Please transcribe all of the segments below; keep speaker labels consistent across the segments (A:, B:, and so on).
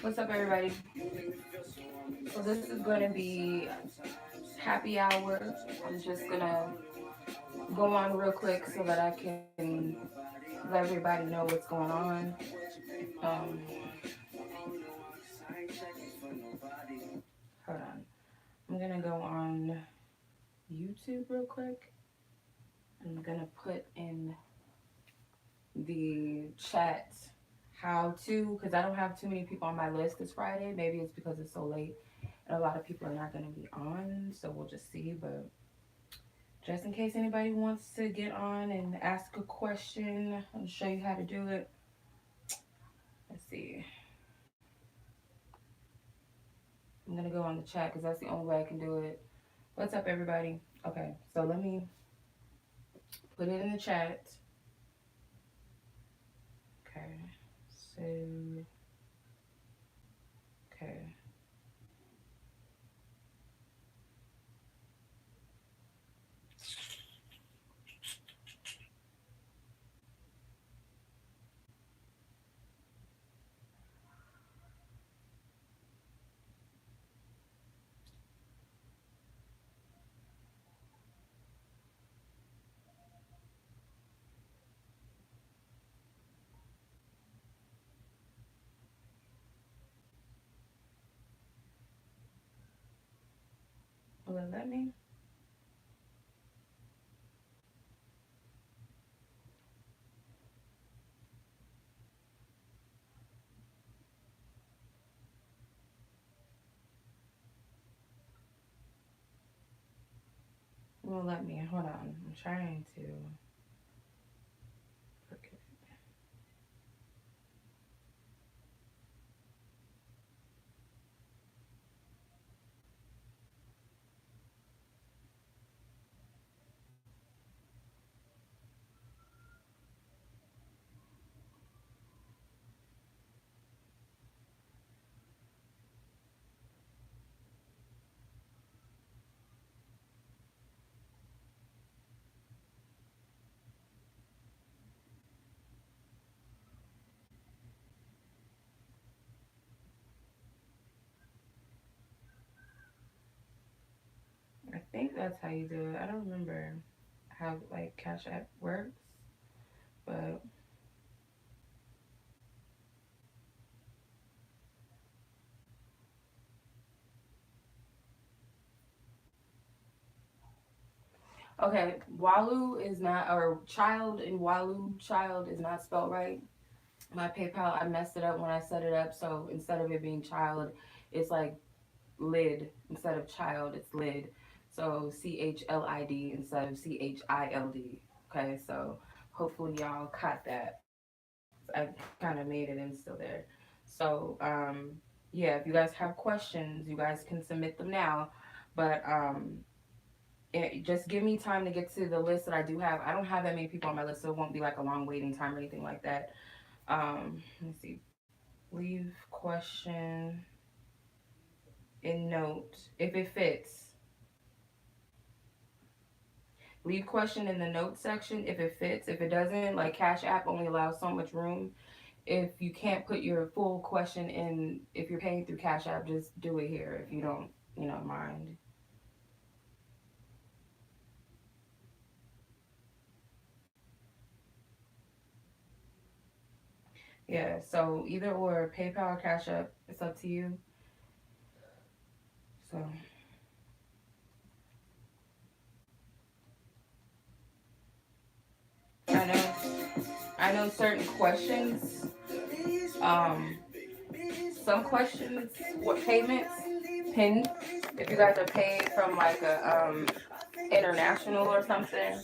A: What's up, everybody? So this is going to be happy hour. I'm just going to go on real quick so that I can let everybody know what's going on. Um, Hold on. I'm going to go on YouTube real quick. I'm going to put in the chat how to, because I don't have too many people on my list this Friday. Maybe it's because it's so late and a lot of people are not going to be on, so we'll just see. But just in case anybody wants to get on and ask a question, I'll show you how to do it. Let's see. I'm going to go on the chat because that's the only way I can do it. What's up, everybody? Okay, so let me put it in the chat. Okay, so, okay. Will it let me? It won't let me. Hold on. I'm trying to. Okay. I think that's how you do it. I don't remember how like Cash App works, but okay. Walu is not, or child in Walu, child is not spelled right. My PayPal, I messed it up when I set it up. So instead of it being child, it's like lid. Instead of child, it's lid. So CHLID instead of CHILD. Okay, so hopefully y'all caught that. I kind of made it and still there. So yeah, if you guys have questions, you guys can submit them now. But just give me time to get to the list that I do have. I don't have that many people on my list, so it won't be like a long waiting time or anything like that. Let me see. Leave question in note if it fits. Leave question in the note section if it fits. If it doesn't, like Cash App only allows so much room. If you can't put your full question in, if you're paying through Cash App, just do it here if you don't, mind. Yeah, so either or, PayPal or Cash App, it's up to you. So I know, I know certain questions. Um, some questions, what payments, PIN. If you guys are paid from like a international or something,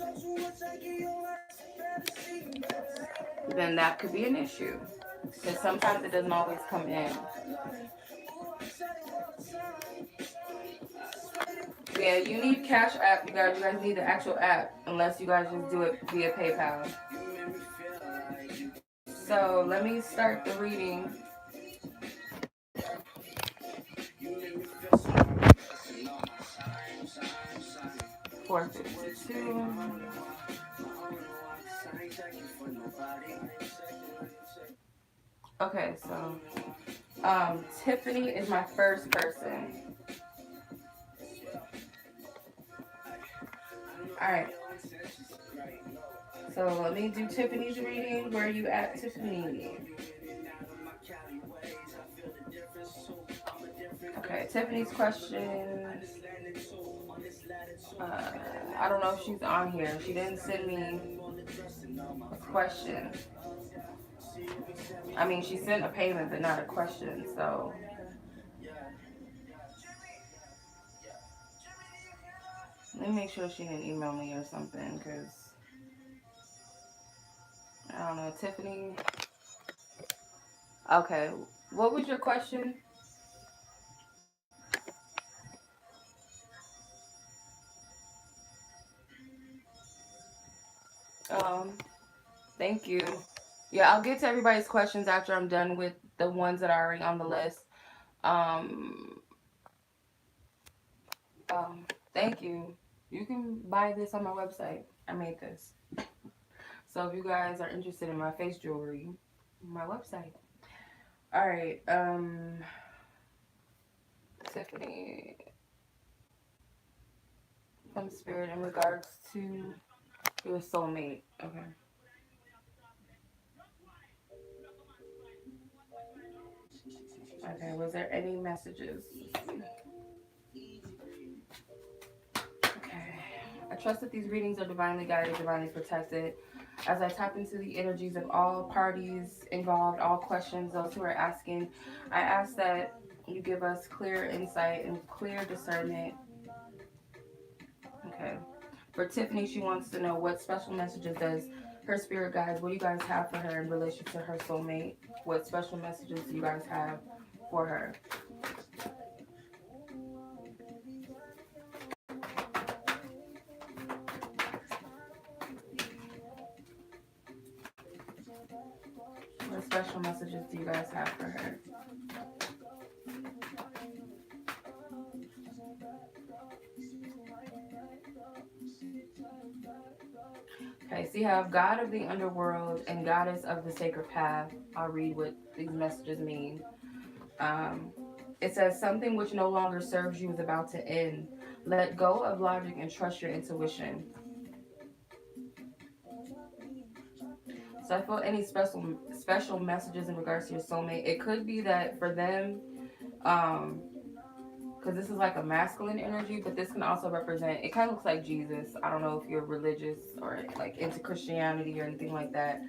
A: then that could be an issue because sometimes it doesn't always come in. Yeah, you need Cash App. You guys need the actual app, unless you guys just do it via PayPal. So let me start the reading. $4.52. Okay, so Tiffany is my first person. Alright. So let me do Tiffany's reading. Where are you at, Tiffany? Okay, Tiffany's question. I don't know if she's on here. She didn't send me a question. I mean, she sent a payment, but not a question. So let me make sure she didn't email me or something, because I don't know. Tiffany. Okay, what was your question? Um, Thank you. Yeah, I'll get to everybody's questions after I'm done with the ones that are already on the list. Um, um, Thank you. You can buy this on my website. I made this. So if you guys are interested in my face jewelry, my website. All right. Tiffany, from Spirit in regards to your soulmate. Okay. Okay. Was there any messages? Okay. I trust that these readings are divinely guided, divinely protected. As I tap into the energies of all parties involved, all questions, those who are asking, I ask that you give us clear insight and clear discernment. Okay. For Tiffany, she wants to know what special messages does her spirit guides, what do you guys have for her in relation to her soulmate? What special messages do you guys have for her? What special messages do you guys have for her? Okay, so you have God of the underworld and Goddess of the sacred path. I'll read what these messages mean. Um, it says, something which no longer serves you is about to end. Let go of logic and trust your intuition. So I feel any special messages in regards to your soulmate. It could be that for them, because this is like a masculine energy, but this can also represent, it kind of looks like Jesus. I don't know if you're religious or like into Christianity or anything like that,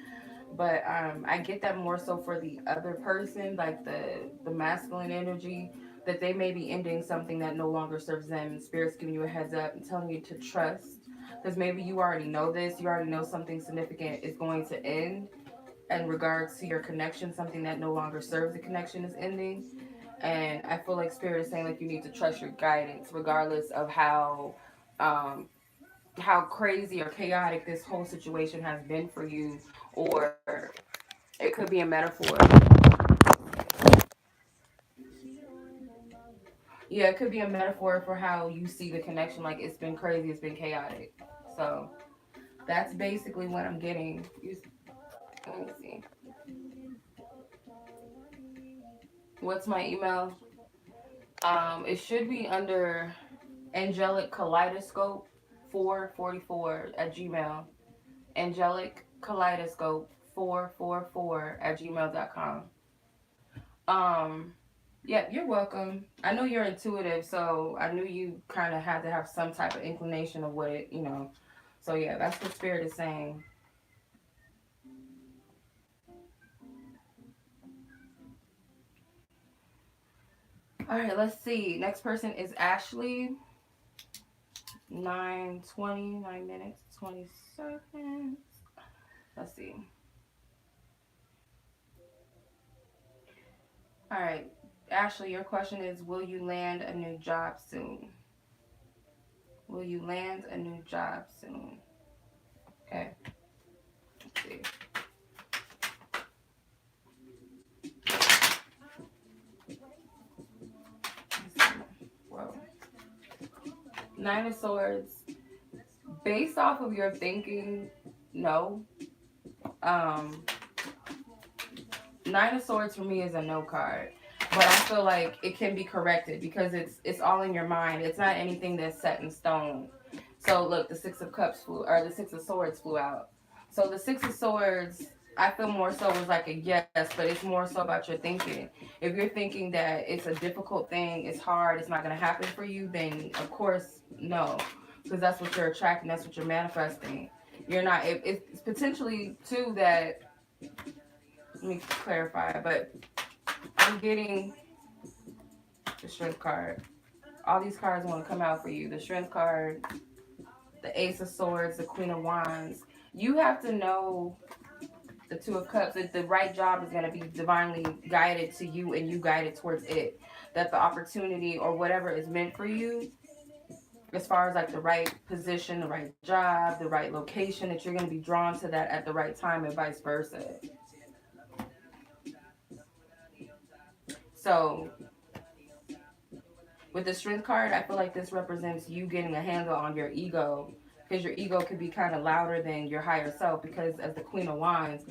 A: but I get that more so for the other person, like the masculine energy, that they may be ending something that no longer serves them, and spirit's giving you a heads up and telling you to trust, because maybe you already know this, you already know something significant is going to end in regards to your connection, something that no longer serves the connection is ending. And I feel like spirit is saying like you need to trust your guidance regardless of how crazy or chaotic this whole situation has been for you, or it could be a metaphor. Yeah, it could be a metaphor for how you see the connection. Like it's been crazy, it's been chaotic. So that's basically what I'm getting. Let me see. What's my email? It should be under Angelic Kaleidoscope 444 at Gmail. Angelic Kaleidoscope 444 at gmail.com. Um, yeah, you're welcome. I know you're intuitive, so I knew you kind of had to have some type of inclination of what it. So yeah, that's what spirit is saying. All right, let's see. Next person is Ashlee. 9:29 minutes, 20 seconds. Let's see. All right, Ashlee, your question is, will you land a new job soon? Will you land a new job soon? Okay. Let's see. Whoa. Nine of Swords. Based off of your thinking, no. Um, Nine of Swords for me is a no card. but I feel like it can be corrected because it's all in your mind. It's not anything that's set in stone. So look, the Six of Cups flew, or the Six of Swords flew out. So the Six of Swords, I feel more so was like a yes, but it's more so about your thinking. If you're thinking that it's a difficult thing, it's hard, it's not gonna happen for you, then of course no, because that's what you're attracting, that's what you're manifesting. You're not. It's potentially too that. Let me clarify, but I'm getting the Strength card. All these cards want to come out for you. The Strength card, the Ace of Swords, the Queen of Wands. You have to know the Two of Cups, that the right job is going to be divinely guided to you and you guided towards it. That the opportunity or whatever is meant for you, as far as like the right position, the right job, the right location, that you're going to be drawn to that at the right time and vice versa. So with the Strength card, I feel like this represents you getting a handle on your ego, because your ego could be kind of louder than your higher self, because as the Queen of Wands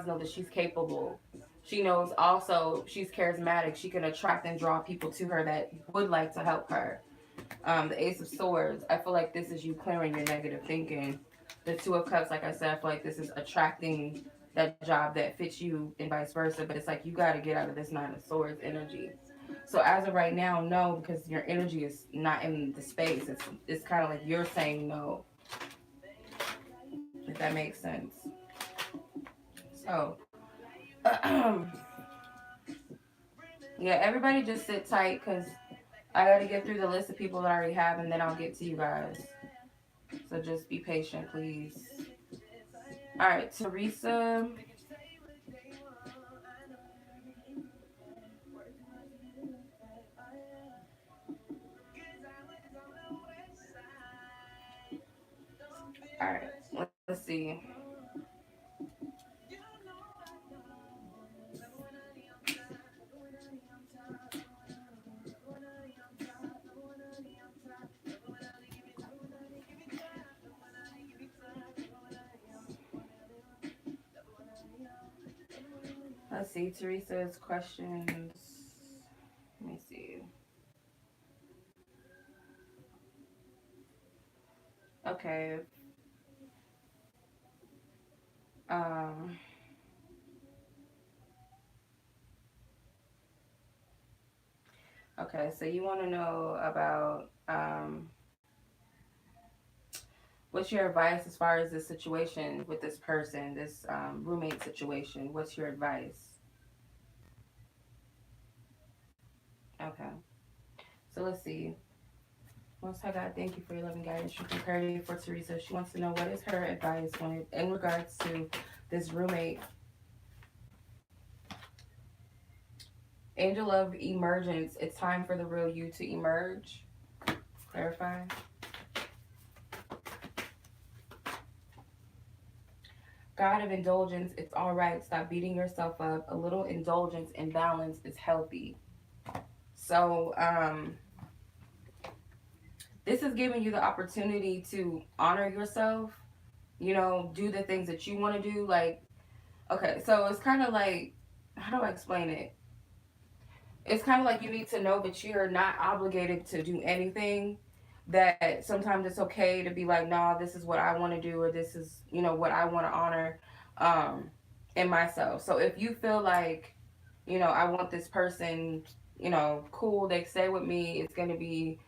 A: knows that she's capable. She knows also she's charismatic. She can attract and draw people to her that would like to help her. The Ace of Swords, I feel like this is you clearing your negative thinking. The Two of Cups, like I said, I feel like this is attracting that job that fits you and vice versa. But it's like you got to get out of this Nine of Swords energy. So as of right now, no, because your energy is not in the space. It's kind of like you're saying no, if that makes sense. So, yeah, everybody just sit tight because I got to get through the list of people that I already have, and then I'll get to you guys. So just be patient, please. All right, Theresa. All right, let's see. Let's see, Theresa's questions. Let me see. Okay. Um. Okay, so you want to know about what's your advice as far as this situation with this person, this roommate situation? What's your advice? Okay, so let's see. Most High God, thank you for your loving guidance, truth, and clarity for Theresa. She wants to know what is her advice when in regards to this roommate. Angel of emergence. It's time for the real you to emerge. Clarify. God of indulgence. It's all right. Stop beating yourself up. A little indulgence and balance is healthy. So, this is giving you the opportunity to honor yourself. You know, do the things that you want to do. Like, okay, so it's kind of like, how do I explain it? It's kind of like you need to know that you're not obligated to do anything. That sometimes it's okay to be like, nah, this is what I want to do, or this is, you know, what I want to honor um, in myself. So if you feel like, you know, I want this person, you know, cool, they stay with me, it's going to be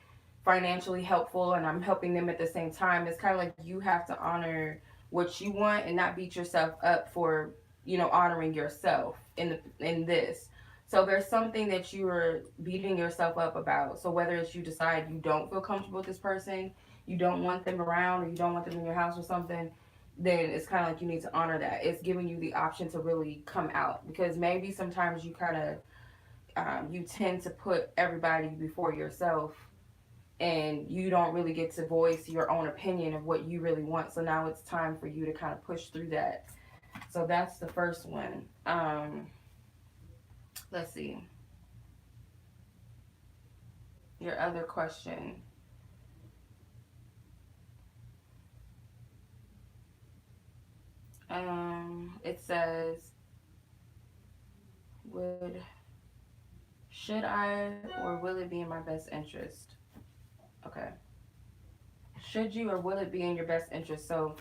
A: financially helpful, and I'm helping them at the same time. It's kind of like you have to honor what you want and not beat yourself up for, you know, honoring yourself in this. So there's something that you're beating yourself up about. So whether it's you decide you don't feel comfortable with this person, you don't want them around, or you don't want them in your house or something, then it's kind of like you need to honor that. It's giving you the option to really come out, because maybe sometimes you kind of you tend to put everybody before yourself, and you don't really get to voice your own opinion of what you really want. So now it's time for you to kind of push through that. So that's the first one. Let's see. Your other question. It says, would Should I or will it be in my best interest? Okay. Should you or will it be in your best interest? So,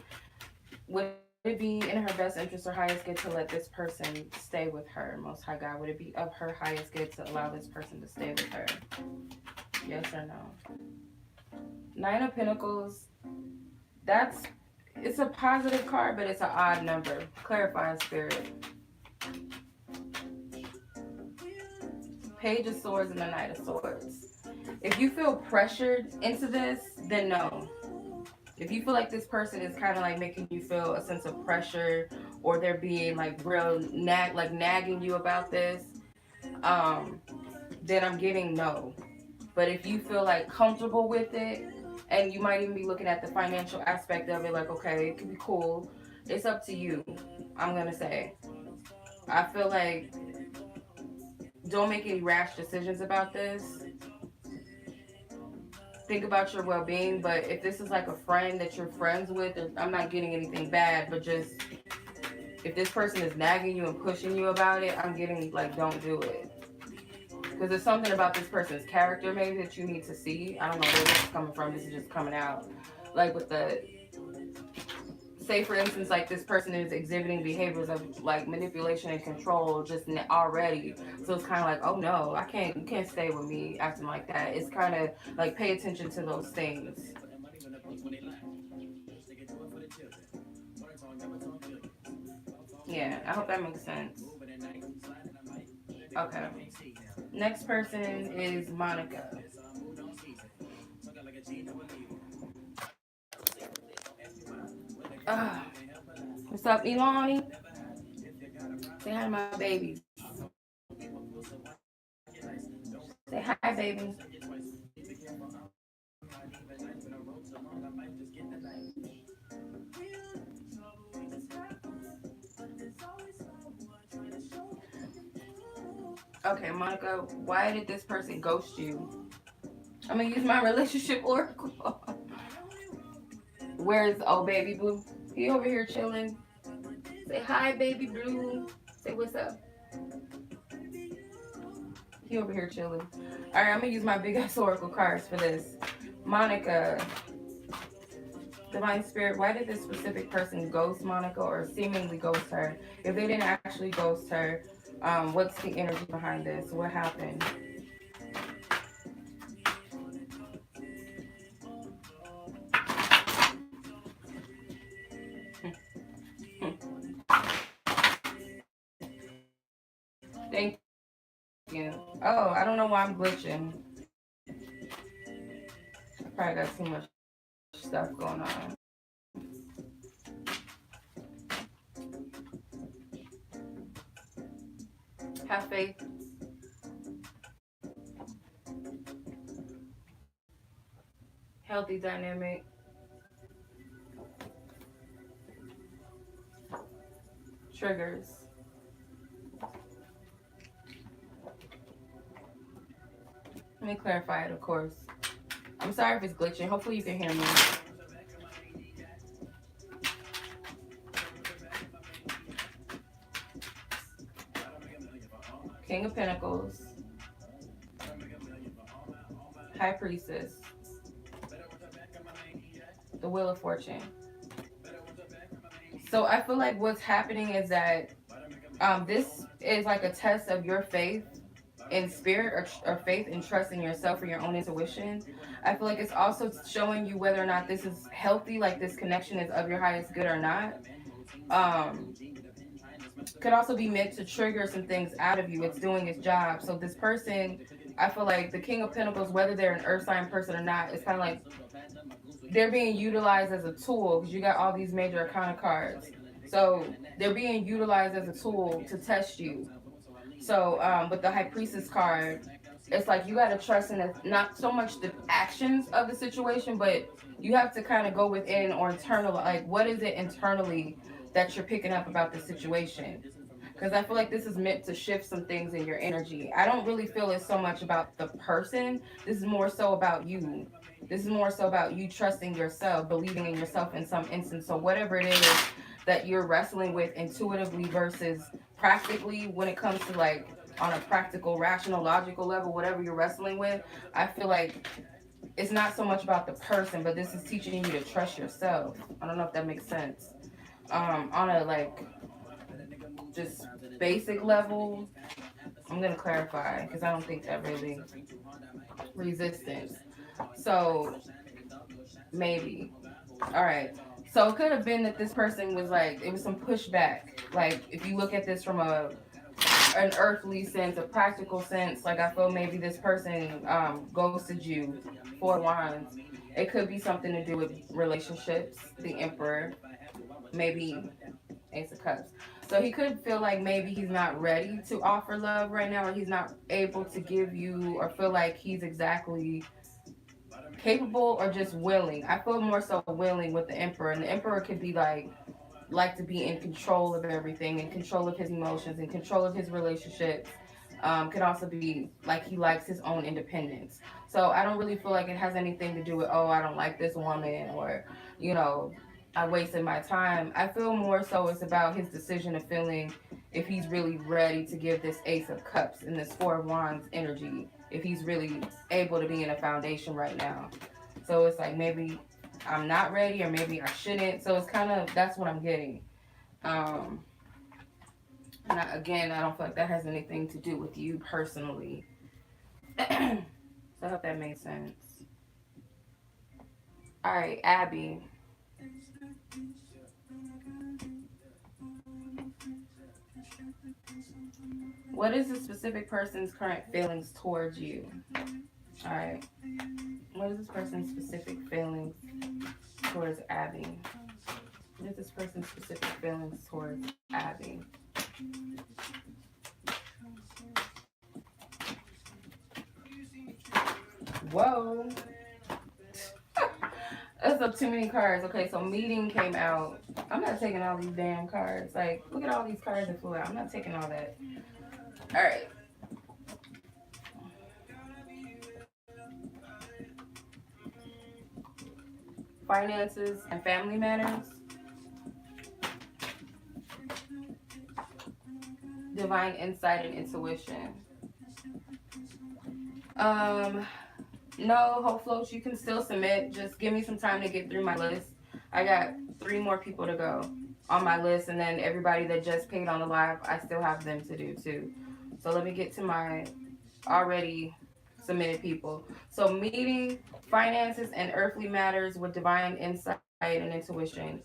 A: would it be in her best interest or highest good to let this person stay with her, Most High God? Would it be of her highest good to allow this person to stay with her? Yes or no? Nine of Pentacles, that's, it's a positive card, but it's an odd number. Clarifying spirit. Page of Swords and the Knight of Swords. If you feel pressured into this, then no. If you feel like this person is kind of like making you feel a sense of pressure, or they're being like real nagging you about this, then I'm getting no. But if you feel like comfortable with it, and you might even be looking at the financial aspect of it, like, okay, it could be cool. It's up to you, I'm gonna say. I feel like don't make any rash decisions about this. Think about your well-being, but if this is like a friend that you're friends with, I'm not getting anything bad, but just if this person is nagging you and pushing you about it, I'm getting like, don't do it. Because there's something about this person's character maybe that you need to see. I don't know where this is coming from. This is just coming out. Like with the, say for instance, like this person is exhibiting behaviors of like manipulation and control just already. So it's kind of like, oh no, you can't stay with me acting like that. It's kind of like, pay attention to those things. Yeah, I hope that makes sense. Okay. Next person is Monica. What's up, Ilani? Say hi to my babies. Say hi, baby. Okay, Monica, why did this person ghost you? I'm gonna use my relationship oracle. Where's oh baby blue? He over here chilling. Say hi, baby blue. Say what's up. He over here chilling. All right, I'm gonna use my big ass oracle cards for this. Monica, Divine Spirit, why did this specific person ghost Monica or seemingly ghost her? If they didn't actually ghost her, what's the energy behind this? What happened? Thank you. Oh, I don't know why I'm glitching. I probably got too much stuff going on. Have faith. Healthy dynamic. Triggers. Let me clarify it, of course. I'm sorry if it's glitching. Hopefully you can hear me. King of Pentacles. High Priestess. The Wheel of Fortune. So I feel like what's happening is that this is like a test of your faith in spirit, or faith and trust in yourself or your own intuition. I feel like it's also showing you whether or not this is healthy, like this connection is of your highest good or not. Could also be meant to trigger some things out of you. It's doing its job. So this person, I feel like the King of Pentacles, whether they're an earth sign person or not, it's kind of like they're being utilized as a tool, because you got all these major arcana cards. So they're being utilized as a tool to test you. So with the High Priestess card, it's like you got to trust in not so much the actions of the situation, but you have to kind of go within or internal, like what is it internally that you're picking up about the situation. Because I feel like this is meant to shift some things in your energy. I don't really feel it's so much about the person. This is more so about you. This is more so about you trusting yourself, believing in yourself in some instance. So whatever it is that you're wrestling with intuitively versus practically when it comes to like on a practical, rational, logical level, whatever you're wrestling with, I feel like it's not so much about the person, but this is teaching you to trust yourself. I don't know if that makes sense. On a like just basic level, I'm gonna clarify because I don't think that really resistance. So maybe. All right. So it could have been that this person was like it was some pushback. Like if you look at this from a an earthly sense, a practical sense, like I feel maybe this person ghosted you, Four Wands. It could be something to do with relationships, the Emperor, maybe Ace of Cups. So he could feel like maybe he's not ready to offer love right now, or he's not able to give you, or feel like he's exactly capable or just willing. I feel more so willing with the Emperor, and the Emperor could be like to be in control of everything, in control of his emotions, in control of his relationships. Could also be like he likes his own independence. So I don't really feel like it has anything to do with, oh, I don't like this woman, or you know, I wasted my time. I feel more so it's about his decision of feeling if he's really ready to give this Ace of Cups and this Four of Wands energy, if he's really able to be in a foundation right now. So it's like maybe I'm not ready, or maybe I shouldn't. So it's kind of that's what I'm getting. Um, again, I don't feel like that has anything to do with you personally. So I hope that made sense. All right, Abby. What is the specific person's current feelings towards you? All right. What is this person's specific feelings towards Abby? What is this person's specific feelings towards Abby? Whoa. That's up too many cards. Okay, so meeting came out. I'm not taking all these damn cards. Like, look at all these cards that flew out. I'm not taking all that. All right. Finances and family matters. Divine insight and intuition. Um, no, Hope Floats, you can still submit. Just give me some time to get through my list. I got 3 more people to go on my list, and then everybody that just paid on the live, I still have them to do too. So let me get to my already submitted people. So meeting, finances, and earthly matters with divine insight and intuition.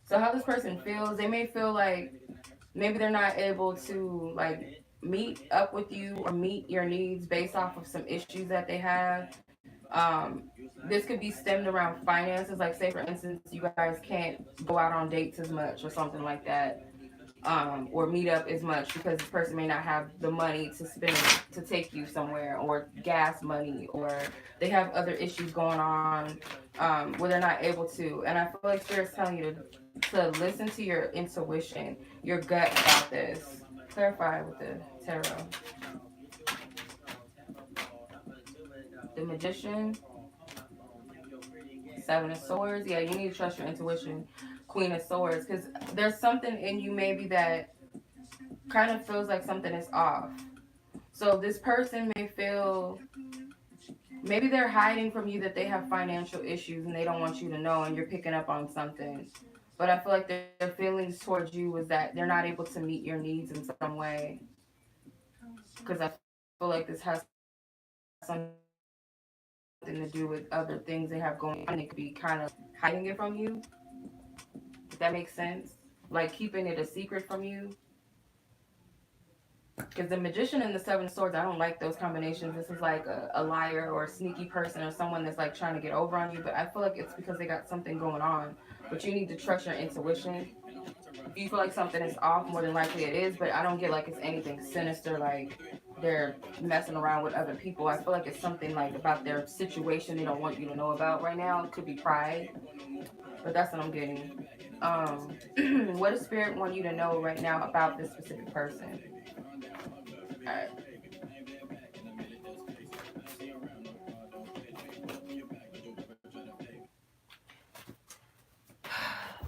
A: So how this person feels, they may feel like maybe they're not able to like meet up with you or meet your needs based off of some issues that they have. This could be stemmed around finances, like say for instance you guys can't go out on dates as much or something like that, or meet up as much because this person may not have the money to spend to take you somewhere, or gas money, or they have other issues going on where they're not able to. And I feel like Spirit's telling you to listen to your intuition, your gut about this. Clarify with the tarot. The Magician, Seven of Swords. Yeah, you need to trust your intuition. Queen of Swords, because there's something in you maybe that kind of feels like something is off. So this person may feel maybe they're hiding from you that they have financial issues and they don't want you to know, and you're picking up on something. But I feel like their feelings towards you is that they're not able to meet your needs in some way. Because I feel like this has something to do with other things they have going on. They could be kind of hiding it from you. If that makes sense. Like keeping it a secret from you. Because the Magician and the Seven of Swords, I don't like those combinations. This is like a liar or a sneaky person or someone that's like trying to get over on you. But I feel like it's because they got something going on. But you need to trust your intuition. If you feel like something is off, more than likely it is. But I don't get like it's anything sinister, like they're messing around with other people. I feel like it's something like about their situation they don't want you to know about right now. It could be pride. But that's what I'm getting. What does Spirit want you to know right now about this specific person? Alright.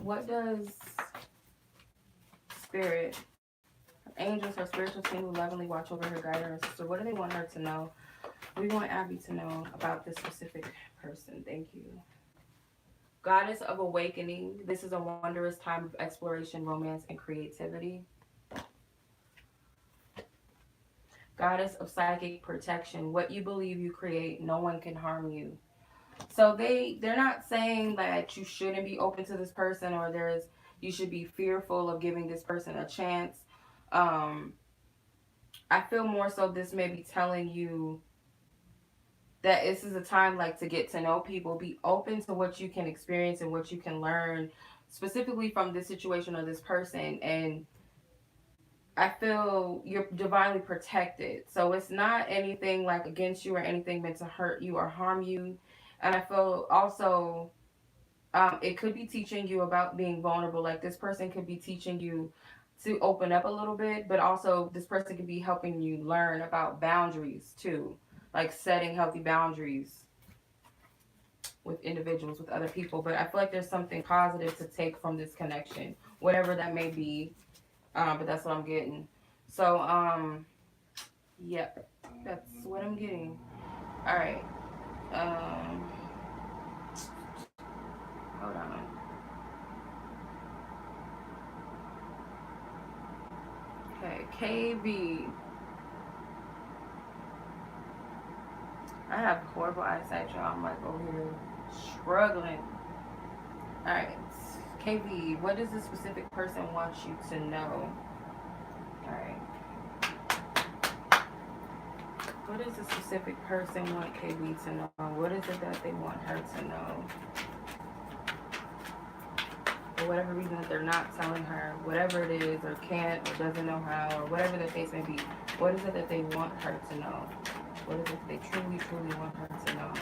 A: What does Spirit angels, her spiritual team who lovingly watch over her, guide her, and sister. What do they want her to know? What do you want Abby to know about this specific person? Thank you. Goddess of awakening. This is a wondrous time of exploration, romance, and creativity. Goddess of psychic protection. What you believe you create, no one can harm you. So they're not saying that you shouldn't be open to this person, or you should be fearful of giving this person a chance. I feel more so this may be telling you that this is a time like to get to know people, be open to what you can experience and what you can learn specifically from this situation or this person. And I feel you're divinely protected. So it's not anything like against you or anything meant to hurt you or harm you. And I feel also it could be teaching you about being vulnerable. Like this person could be teaching you to open up a little bit, but also this person could be helping you learn about boundaries too, like setting healthy boundaries with individuals, with other people. But I feel like there's something positive to take from this connection, whatever that may be. But that's what I'm getting. So, yeah, that's what I'm getting. All right. Hold on. Okay, KB. I have horrible eyesight, y'all. I'm like over here struggling. All right, KB. What does this specific person want you to know? All right. What does this specific person want KB to know? What is it that they want her to know? For whatever reason that they're not telling her, whatever it is, or can't, or doesn't know how, or whatever the case may be, what is it that they want her to know? What is it that they truly, truly want her to know?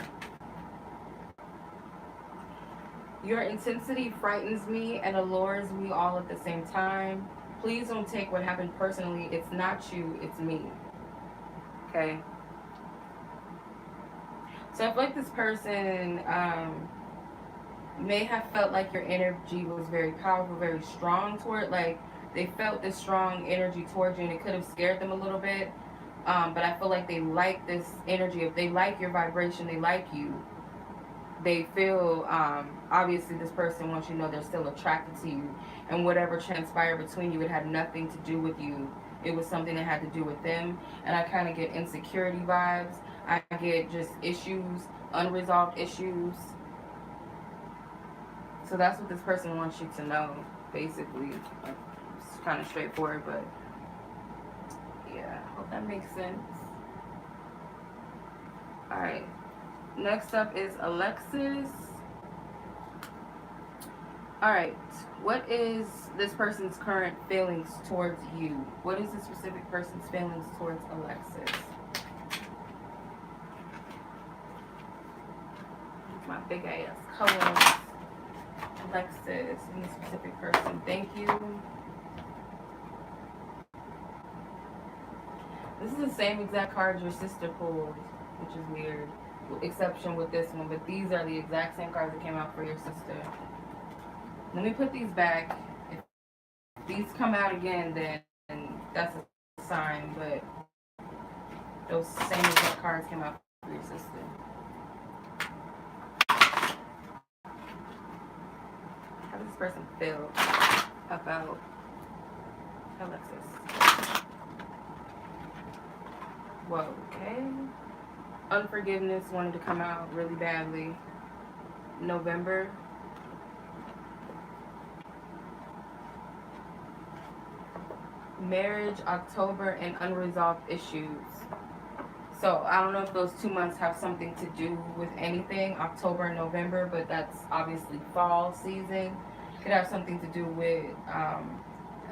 A: Your intensity frightens me and allures me all at the same time. Please don't take what happened personally. It's not you, it's me. Okay? So I feel like this person may have felt like your energy was very powerful, very strong toward, like they felt this strong energy towards you, and it could have scared them a little bit. But I feel like they like this energy. If they like your vibration, they like you. They feel, obviously this person wants you to know they're still attracted to you. And whatever transpired between you, it had nothing to do with you. It was something that had to do with them. And I kind of get insecurity vibes. I get just issues, unresolved issues. So that's what this person wants you to know, basically. It's kind of straightforward, but yeah, I hope that makes sense. Alright, next up is Alexis. Alright, what is this person's current feelings towards you? What is this specific person's feelings towards Alexis? My big ass colors. Alexis and this specific person. Thank you. This is the same exact card your sister pulled, which is weird. Exception with this one, but these are the exact same cards that came out for your sister. Let me put these back. If these come out again, then that's a sign, but those same exact cards came out for your sister. How does this person feel about Alexis? Whoa, okay. Unforgiveness wanted to come out really badly. November. Marriage, October, and unresolved issues. So I don't know if those 2 months have something to do with anything, October and November, but that's obviously fall season. Could have something to do with, I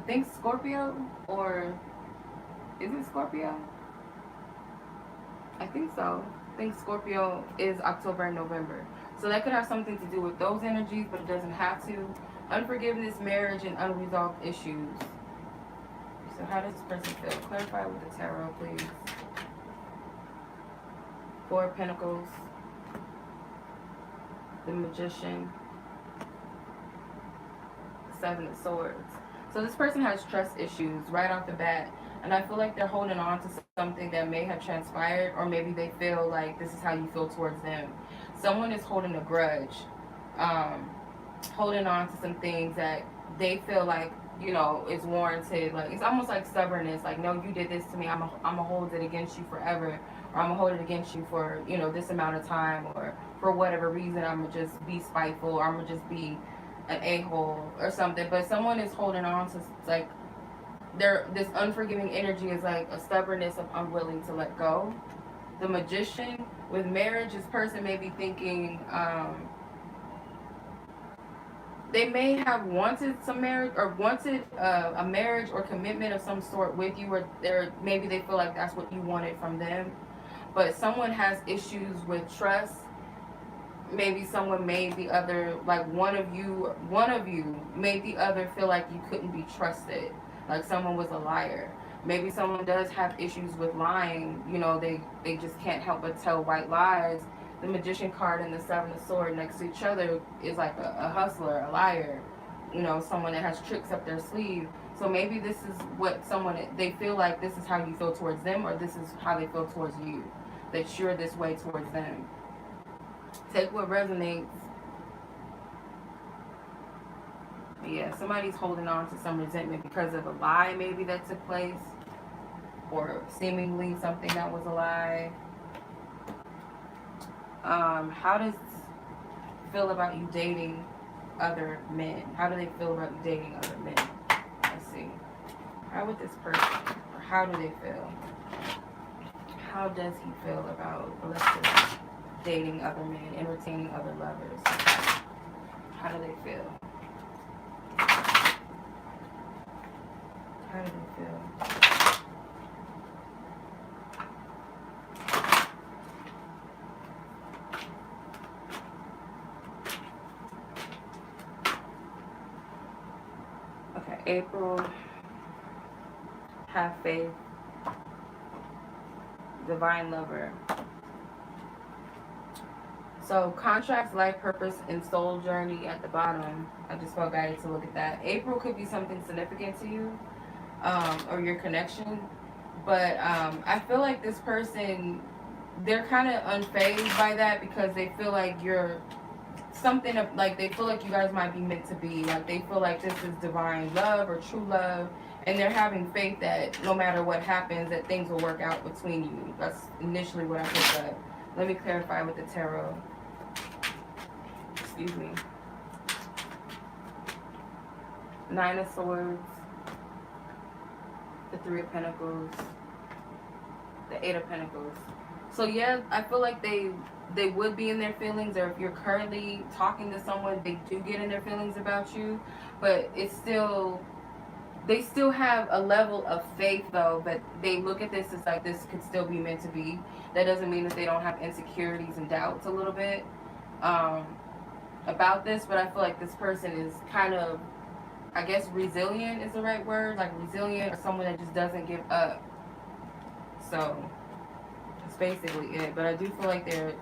A: think Scorpio, or is it Scorpio? I think so. I think Scorpio is October and November. So that could have something to do with those energies, but it doesn't have to. Unforgiveness, marriage, and unresolved issues. So how does this person feel? Clarify with the tarot, please. Four of Pentacles, the Magician, Seven of Swords. So this person has trust issues right off the bat. And I feel like they're holding on to something that may have transpired, or maybe they feel like this is how you feel towards them. Someone is holding a grudge, um, holding on to some things that they feel like, you know, is warranted. Like, it's almost like stubbornness. Like, no, you did this to me. I'm gonna hold it against you forever, or I'm gonna hold it against you for, you know, this amount of time, or for whatever reason, I'm gonna just be spiteful, or I'm gonna just be an a-hole or something. But someone is holding on to, like, this unforgiving energy is like a stubbornness of unwilling to let go. The Magician, with marriage, this person may be thinking, they may have wanted some marriage, or wanted a marriage or commitment of some sort with you, or maybe they feel like that's what you wanted from them. But someone has issues with trust. Maybe someone made the other, like one of you made the other feel like you couldn't be trusted, like someone was a liar. Maybe someone does have issues with lying. You know, they just can't help but tell white lies. The Magician card and the Seven of Swords next to each other is like a hustler, a liar, you know, someone that has tricks up their sleeve. So maybe this is what someone, they feel like this is how you feel towards them, or this is how they feel towards you, that you're this way towards them. Take what resonates. Yeah, somebody's holding on to some resentment because of a lie maybe that took place, or seemingly something that was a lie. How does it feel about you dating other men? How do they feel about you dating other men? Let's see. How would this person, or how do they feel? How does he feel about Alexis dating other men, entertaining other lovers? How do they feel? How do they feel? Okay, April. Have faith. Divine lover. So contracts, life purpose, and soul journey at the bottom. I just felt guided to look at that. April could be something significant to you, or your connection. But I feel like this person, they're kind of unfazed by that, because they feel like you're something of, like, they feel like you guys might be meant to be. Like, they feel like this is divine love or true love, and they're having faith that no matter what happens, that things will work out between you. That's initially what I picked up. Let me clarify with the tarot. Excuse me. Nine of Swords, the Three of Pentacles, the Eight of Pentacles. So yeah, I feel like they would be in their feelings, or if you're currently talking to someone, they do get in their feelings about you, but it's still, they still have a level of faith though, but they look at this as like this could still be meant to be. That doesn't mean that they don't have insecurities and doubts a little bit about this, but I feel like this person is kind of, I guess resilient is the right word, like resilient, or someone that just doesn't give up. So that's basically it. But I do feel like they're,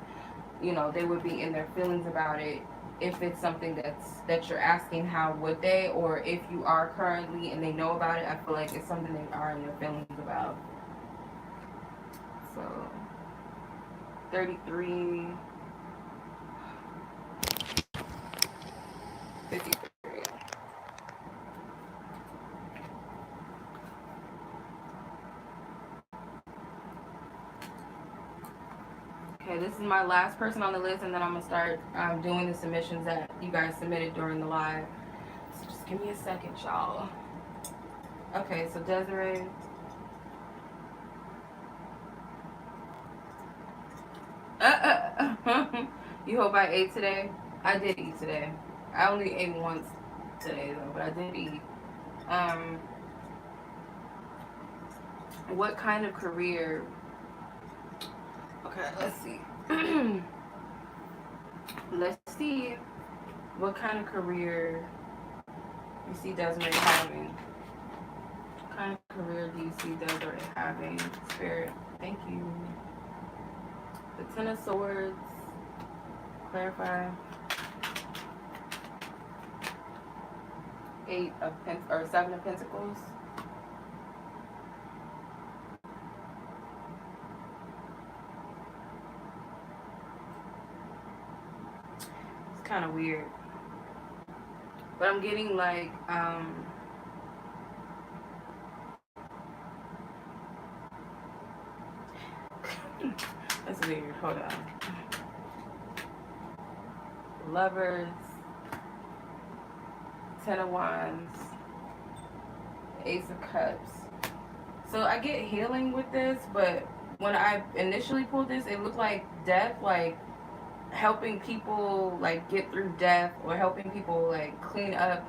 A: you know, they would be in their feelings about it. If it's something that you're asking, how would they, or if you are currently and they know about it, I feel like it's something they are in their feelings about. So 33, 53. Okay, this is my last person on the list, and then I'm going to start doing the submissions that you guys submitted during the live. So just give me a second, y'all. Okay, so Dezarae. You hope I ate today? I did eat today. I only ate once today, though, but I did eat. What kind of career... Okay, let's see. Let's see what kind of career you see Dezarae having. What kind of career do you see Dezarae having? Spirit, thank you. The Ten of Swords. Clarify. Seven of Pentacles. It's kind of weird. But I'm getting like, that's weird. Hold on. Lovers, Ten of Wands, Ace of Cups. So I get healing with this, but when I initially pulled this, it looked like death, like helping people like get through death, or helping people like clean up.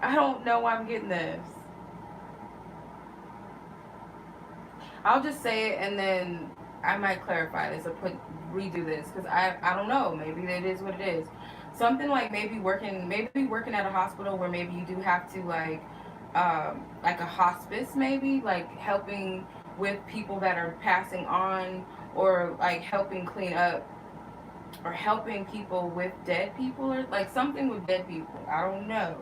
A: I don't know why I'm getting this. I'll just say it and then I might clarify this or redo this, because I don't know, maybe it is what it is. Something like maybe working at a hospital where maybe you do have to like a hospice, maybe like helping with people that are passing on, or like helping clean up, or helping people with dead people, or like something with dead people. I don't know.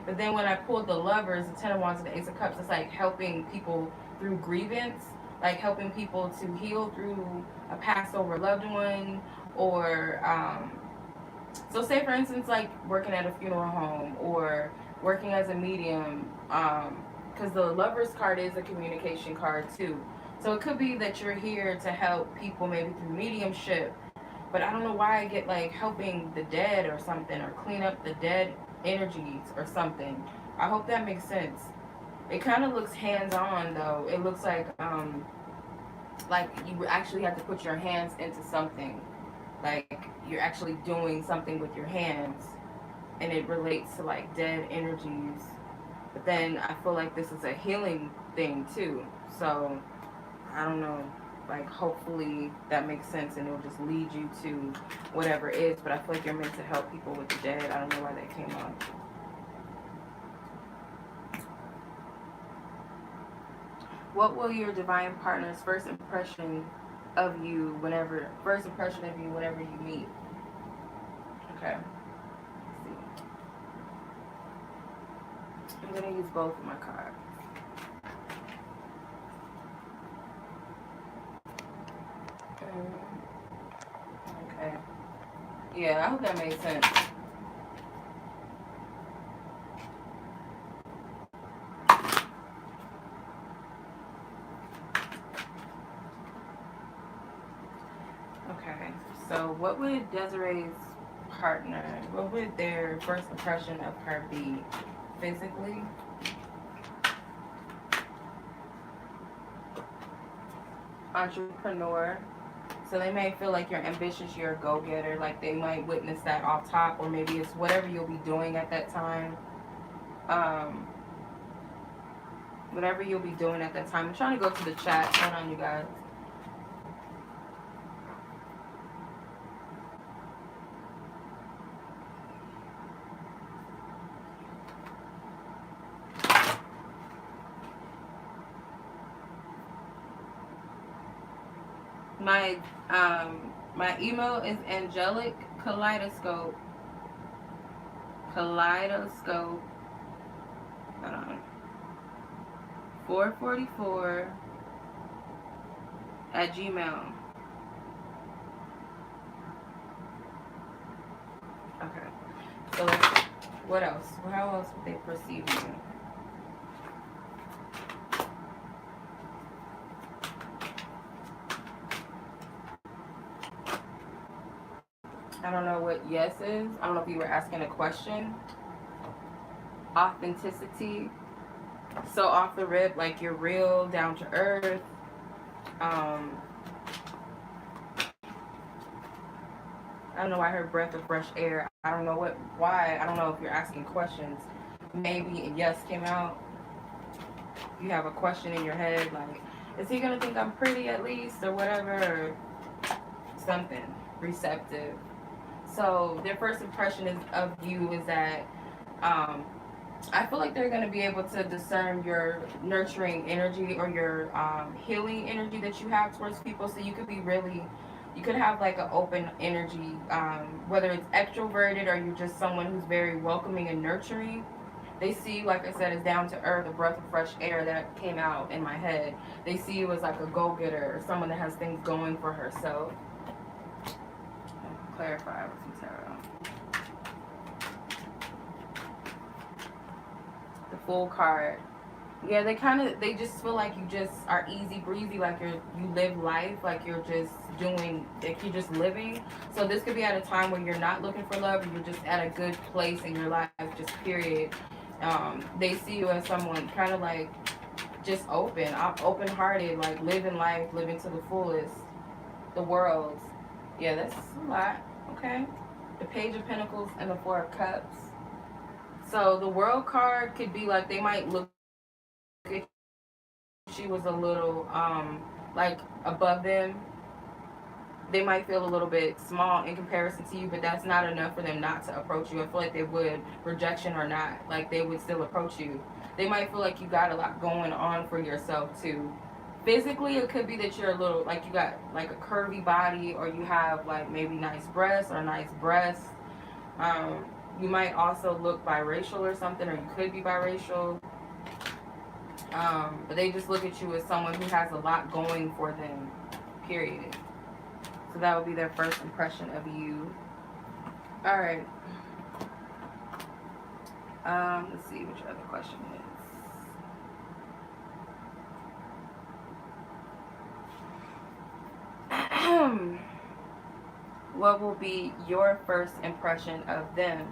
A: But then when I pulled the Lovers, the Ten of Wands, and the Ace of Cups, it's like helping people through grievance, like helping people to heal through a passed over loved one, or so say for instance like working at a funeral home, or working as a medium, because the Lovers card is a communication card too. So it could be that you're here to help people maybe through mediumship, but I don't know why I get like helping the dead or something, or clean up the dead energies or something. I hope that makes sense. It kind of looks hands-on though. It looks like you actually have to put your hands into something. Like you're actually doing something with your hands, and it relates to like dead energies. But then I feel like this is a healing thing too. So I don't know. Like hopefully that makes sense and it'll just lead you to whatever it is. But I feel like you're meant to help people with the dead. I don't know why that came up. What will your divine partner's first impression of you whenever you meet? Okay. Let's see. I'm gonna use both of my cards. Okay. Yeah, I hope that made sense. Okay, so what would Dezarae's partner, what would their first impression of her be physically? Entrepreneur. So they may feel like you're ambitious, you're a go-getter, like they might witness that off top, or maybe it's whatever you'll be doing at that time. Whatever you'll be doing at that time. I'm trying to go to the chat. Hold on, you guys. My email is angelic kaleidoscope. Hold on. 444 at Gmail. Okay. So what else? How else would they perceive you? I don't know what yes is. I don't know if you were asking a question. Authenticity. So off the rip, like you're real, down to earth. I don't know why I heard breath of fresh air. I don't know why. I don't know if you're asking questions. Maybe a yes came out. You have a question in your head, like, is he gonna think I'm pretty at least, or whatever, or something. Receptive. So their first impression of you is that I feel like they're going to be able to discern your nurturing energy, or your healing energy that you have towards people. So you could be really You could have like an open energy, whether it's extroverted or you're just someone who's very welcoming and nurturing. They see you, like I said, as down to earth, a breath of fresh air that came out in my head. They see you as like a go-getter or someone that has things going for herself. Clarify with some tarot. The Fool card. Yeah, they just feel like you just are easy breezy, like you live life, like you're just doing, like you're just living. So this could be at a time where you're not looking for love, or you're just at a good place in your life, just period. They see you as someone kind of like just open-hearted, like living life, living to the fullest. The World. Yeah, that's a lot. Okay. The Page of Pentacles and the Four of Cups. So the World card could be like, they might look at she was a little like above them. They might feel a little bit small in comparison to you, but that's not enough for them not to approach you. I feel like they would, rejection or not, like they would still approach you. They might feel like you got a lot going on for yourself too. Physically, it could be that you're a little, like you got like a curvy body, or you have like maybe nice breasts or nice breasts. You might also look biracial or something, or you could be biracial. But they just look at you as someone who has a lot going for them, period. So that would be their first impression of you. Alright. Let's see which other question is. What will be your first impression of them?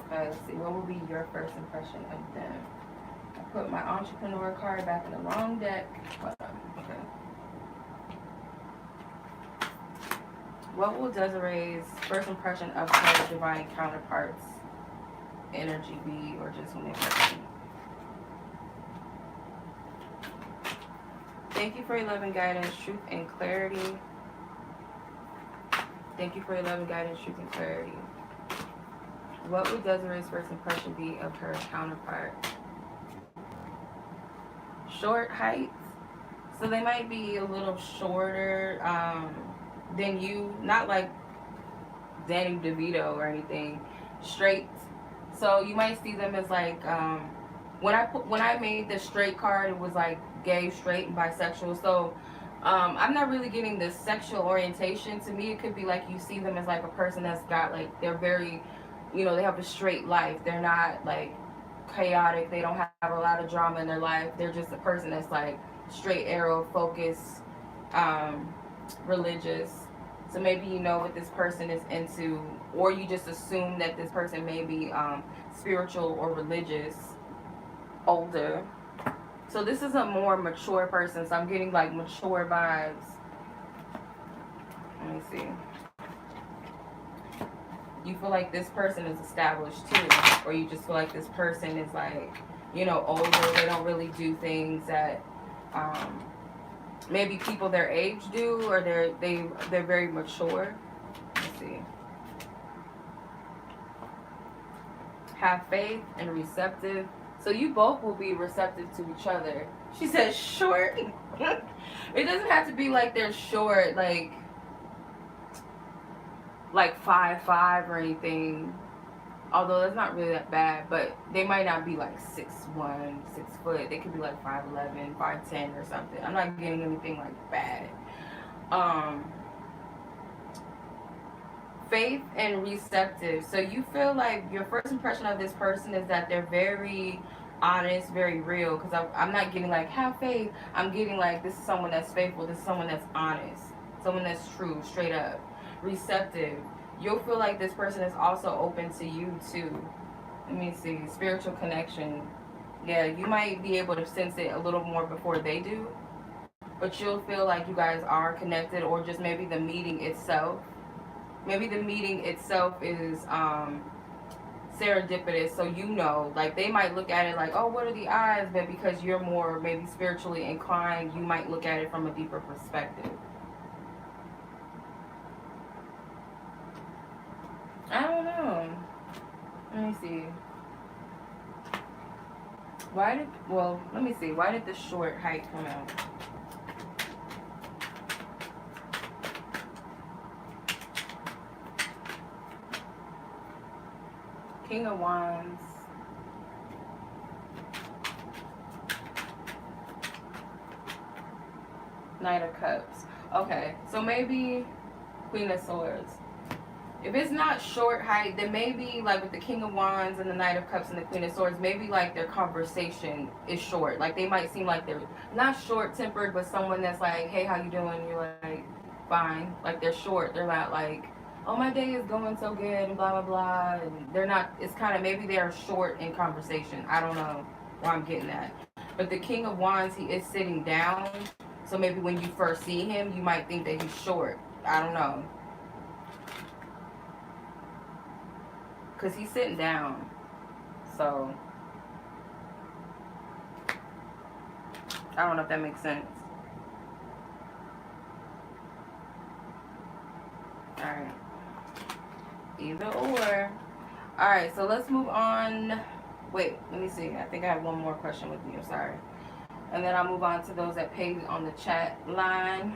A: Okay, let's see. What will be your first impression of them? I put my entrepreneur card back in the wrong deck. Okay. What will Dezarae's first impression of her divine counterparts energy be, or just when they first meet? Thank you for your love and guidance, truth and clarity. Thank you for your love and guidance, truth and clarity. What would Dezarae's first impression be of her counterpart? Short height. So they might be a little shorter than you. Not like Danny DeVito or anything. Straight. So you might see them as like, when I made the straight card, it was like gay, straight, and bisexual. So I'm not really getting the sexual orientation. To me, it could be like you see them as like a person that's got like, they're very, you know, they have a straight life. They're not like chaotic. They don't have a lot of drama in their life. They're just a person that's like straight arrow, focused, religious. So maybe you know what this person is into, or you just assume that this person may be spiritual or religious, older. So this is a more mature person, so I'm getting like mature vibes. Let me see. You feel like this person is established too, or you just feel like this person is like, you know, older. They don't really do things that maybe people their age do, or they're very mature. Let's see. Have faith and receptive. So you both will be receptive to each other. She says short. It doesn't have to be like they're short, like 5'5" or anything. Although that's not really that bad, but they might not be like 6'1", 6 foot. They could be like 5'11", 5'10" or something. I'm not getting anything like bad. Faith and receptive. So you feel like your first impression of this person is that they're very honest, very real. Because I'm not getting like have faith. I'm getting like this is someone that's faithful. This is someone that's honest. Someone that's true, straight up. Receptive. You'll feel like this person is also open to you too. Let me see. Spiritual connection. Yeah, you might be able to sense it a little more before they do. But you'll feel like you guys are connected, or just maybe the meeting itself. Maybe the meeting itself is serendipitous, so you know, like they might look at it like, oh, what are the odds? But because you're more maybe spiritually inclined, you might look at it from a deeper perspective. I don't know. Let me see. Let me see. Why did the short height come out? King of Wands. Knight of Cups. Okay, so maybe Queen of Swords. If it's not short height, then maybe like with the King of Wands and the Knight of Cups and the Queen of Swords, maybe like their conversation is short. Like they might seem like they're not short-tempered, but someone that's like, hey, how you doing? You're like, fine. Like they're short. They're not like, oh, my day is going so good and blah, blah, blah. And they're not, it's kind of, maybe they're short in conversation. I don't know where I'm getting at. But the King of Wands, he is sitting down. So maybe when you first see him, you might think that he's short. I don't know. Because he's sitting down. So, I don't know if that makes sense. Alright. Either or. Alright, so let's move on. Wait, let me see. I think I have one more question with you. Sorry. And then I'll move on to those that paid on the chat line.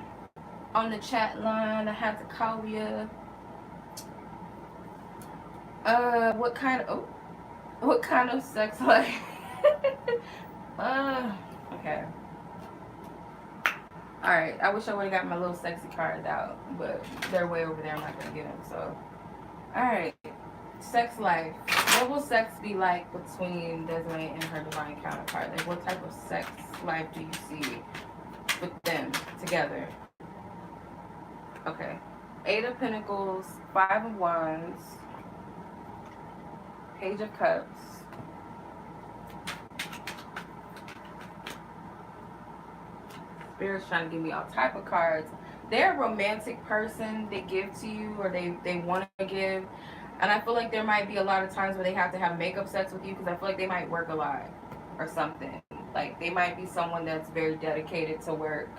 A: On the chat line, I had to call you. What kind of sex life? Okay. Alright, I wish I would have got my little sexy cards out, but they're way over there. I'm not gonna get them, so. Alright. Sex life. What will sex be like between Dezarae and her divine counterpart? Like, what type of sex life do you see with them together? Okay. 8 of Pentacles, 5 of Wands, Page of Cups, Spirit's trying to give me all type of cards. They're a romantic person. They give to you, or they want to give. And I feel like there might be a lot of times where they have to have makeup sex with you, because I feel like they might work a lot or something. Like, they might be someone that's very dedicated to work.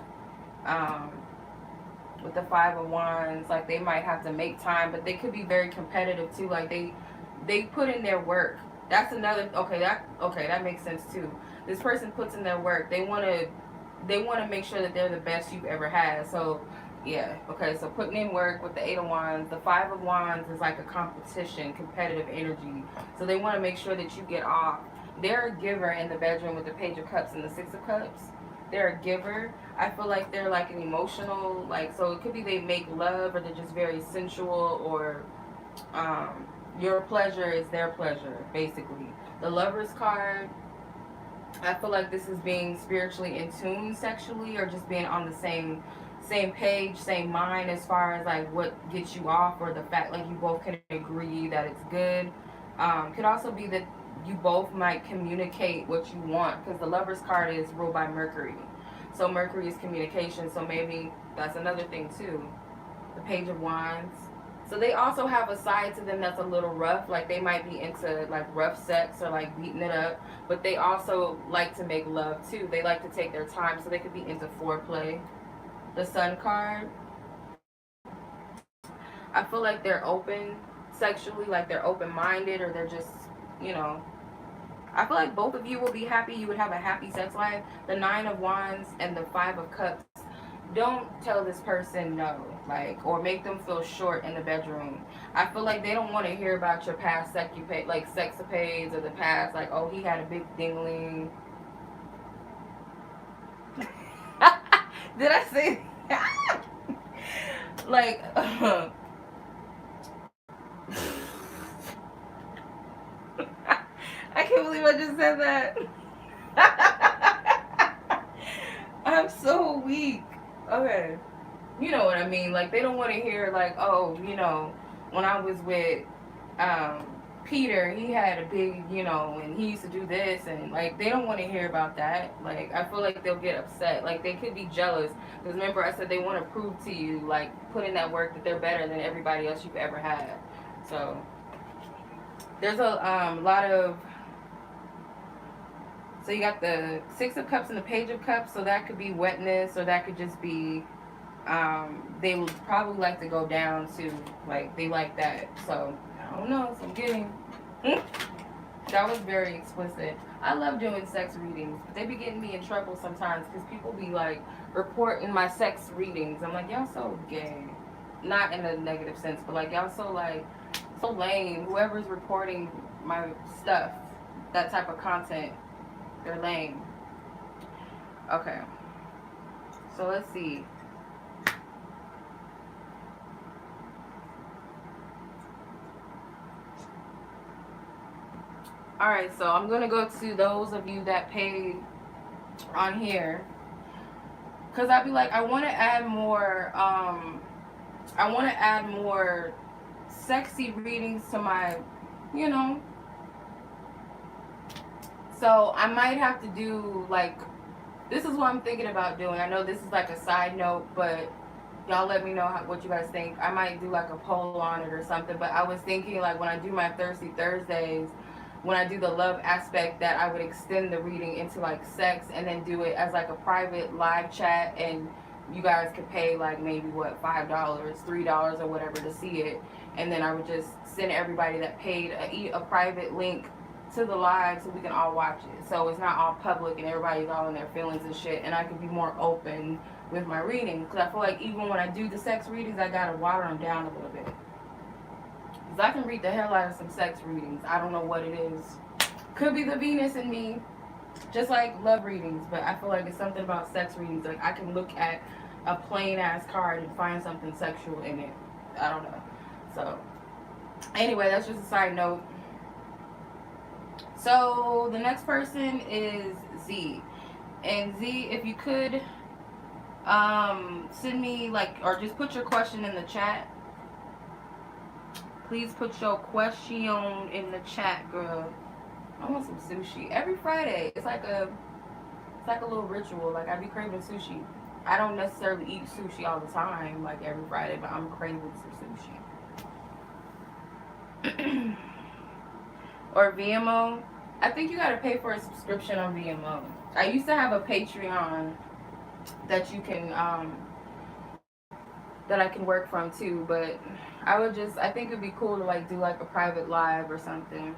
A: With the 5 of Wands, like, they might have to make time, but they could be very competitive too. Like, they put in their work. That's another, okay, that makes sense too. This person puts in their work. They want to make sure that they're the best you've ever had. So, yeah, okay, so putting in work with the 8 of Wands. The 5 of Wands is like a competition, competitive energy. So they want to make sure that you get off. They're a giver in the bedroom with the Page of Cups and the 6 of Cups. They're a giver. I feel like they're like an emotional, like, so it could be they make love, or they're just very sensual, or your pleasure is their pleasure, basically. The Lover's card, I feel like this is being spiritually in tune sexually, or just being on the same page, same mind, as far as like what gets you off, or the fact like you both can agree that it's good. Could also be that you both might communicate what you want, because the Lover's card is ruled by Mercury. So Mercury is communication, so maybe that's another thing too. The Page of Wands. So they also have a side to them that's a little rough. Like, they might be into like rough sex or like beating it up, but they also like to make love too. They like to take their time, so they could be into foreplay. The Sun card, I feel like they're open sexually, like they're open-minded, or they're just, you know, I feel like both of you will be happy. You would have a happy sex life. The 9 of Wands and the 5 of Cups. Don't tell this person no, like, or make them feel short in the bedroom. I feel like they don't want to hear about your past sexapades, or the past, like, oh, he had a big dingling. Did I say like I can't believe I just said that. I'm so weak. Okay. You know what I mean? Like, they don't want to hear, like, oh, you know, when I was with Peter, he had a big, you know, and he used to do this, and, like, they don't want to hear about that. Like, I feel like they'll get upset. Like, they could be jealous. Because remember, I said they want to prove to you, like, put in that work, that they're better than everybody else you've ever had. So, there's a lot of... So you got the 6 of Cups and the Page of Cups, so that could be wetness, or that could just be, they would probably like to go down to, like, they like that. So, I don't know, so I'm getting, that was very explicit. I love doing sex readings, but they be getting me in trouble sometimes, because people be, like, reporting my sex readings. I'm like, y'all so gay. Not in a negative sense, but, like, y'all so, like, so lame. Whoever's reporting my stuff, that type of content. They're lame. Okay. So let's see. Alright, so I'm gonna go to those of you that paid on here. Cause I'd be like, I wanna add more sexy readings to my, you know. So I might have to do like, this is what I'm thinking about doing. I know this is like a side note, but y'all let me know what you guys think. I might do like a poll on it or something. But I was thinking like when I do my Thirsty Thursdays, when I do the love aspect, that I would extend the reading into like sex and then do it as like a private live chat, and you guys could pay like maybe what, $5, $3 or whatever to see it, and then I would just send everybody that paid a private link to the live so we can all watch it. So it's not all public and everybody's all in their feelings and shit, and I can be more open with my reading, because I feel like even when I do the sex readings, I gotta water them down a little bit. Because I can read the hell out of some sex readings. I don't know what it is. Could be the Venus in me, just like love readings, but I feel like it's something about sex readings. Like I can look at a plain ass card and find something sexual in it. I don't know. So anyway, that's just a side note. So the next person is Z. And Z, if you could send me like, or just put your question in the chat. Please put your question in the chat, girl. I want some sushi every Friday. It's like a little ritual. Like I be craving sushi. I don't necessarily eat sushi all the time, like every Friday, but I'm craving some sushi. Or VMO. I think you gotta pay for a subscription on VMO. I used to have a Patreon that you can that I can work from too, but I think it'd be cool to like do like a private live or something.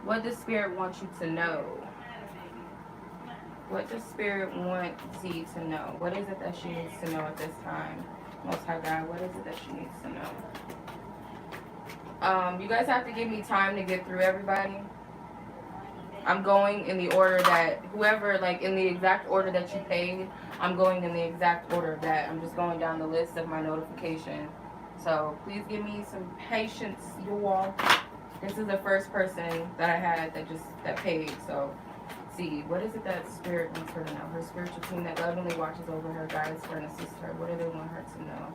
A: What does Spirit want you to know? What does Spirit want Z to know? What is it that she needs to know at this time? Most High God, what is it that she needs to know? You guys have to give me time to get through everybody. I'm going in the order that whoever, like in the exact order that you paid, I'm going in the exact order of that. I'm just going down the list of my notification. So please give me some patience, you all. This is the first person that I had that paid. So see, what is it that Spirit wants her to know? Her spiritual team that lovingly watches over her, guides her, and assists her. What do they want her to know?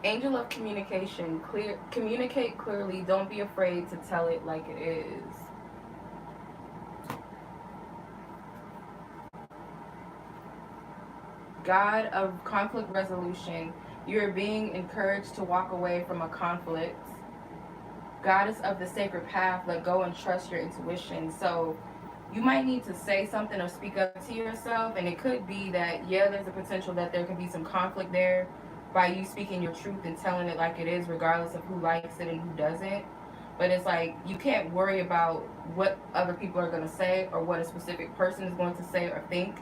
A: Angel of communication. Communicate clearly. Don't be afraid to tell it like it is. God of conflict resolution. You are being encouraged to walk away from a conflict. Goddess of the sacred path. Let go and trust your intuition. So you might need to say something or speak up to yourself, and it could be that, yeah, there's a potential that there could be some conflict there by you speaking your truth and telling it like it is, regardless of who likes it and who doesn't. But it's like, you can't worry about what other people are going to say or what a specific person is going to say or think.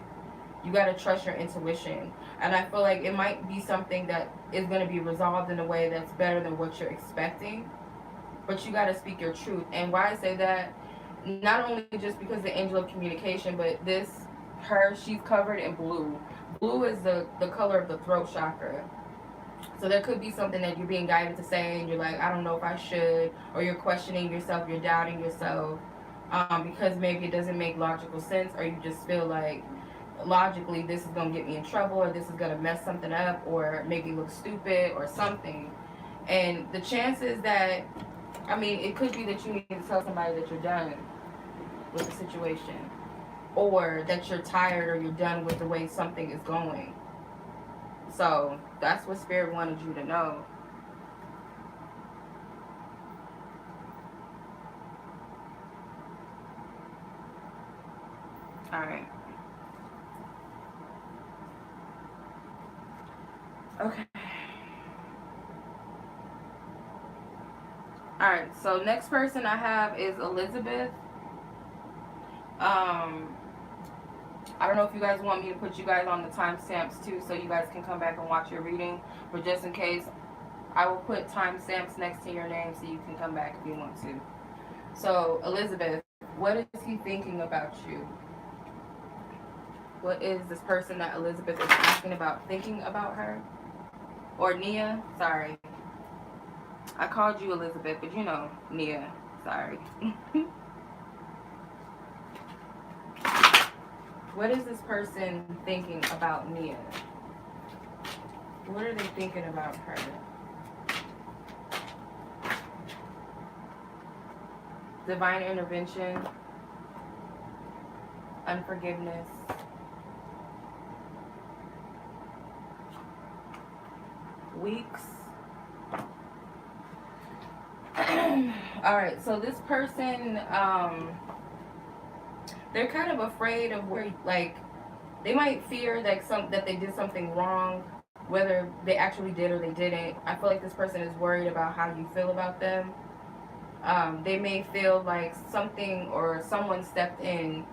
A: You got to trust your intuition. And I feel like it might be something that is going to be resolved in a way that's better than what you're expecting. But you got to speak your truth. And why I say that, not only just because the angel of communication, but she's covered in blue. Blue is the color of the throat chakra. So there could be something that you're being guided to say, and you're like, I don't know if I should, or you're questioning yourself, you're doubting yourself, because maybe it doesn't make logical sense, or you just feel like logically this is going to get me in trouble, or this is going to mess something up, or make me look stupid, or something. And the chances that, it could be that you need to tell somebody that you're done with the situation, or that you're tired, or you're done with the way something is going. So that's what Spirit wanted you to know. All right. Okay. All right. So next person I have is Elizabeth. I don't know if you guys want me to put you guys on the timestamps too, so you guys can come back and watch your reading. But just in case, I will put timestamps next to your name so you can come back if you want to. So, Elizabeth, what is he thinking about you? What is this person that Elizabeth is asking about thinking about her? Or Nia? Sorry. I called you Elizabeth, but you know, Nia. Sorry. What is this person thinking about Nia? What are they thinking about her? Divine intervention, unforgiveness, weeks. All right, so this person, they're kind of afraid of where, like, they might fear that they did something wrong, whether they actually did or they didn't. I feel like this person is worried about how you feel about them. They may feel like something or someone stepped in.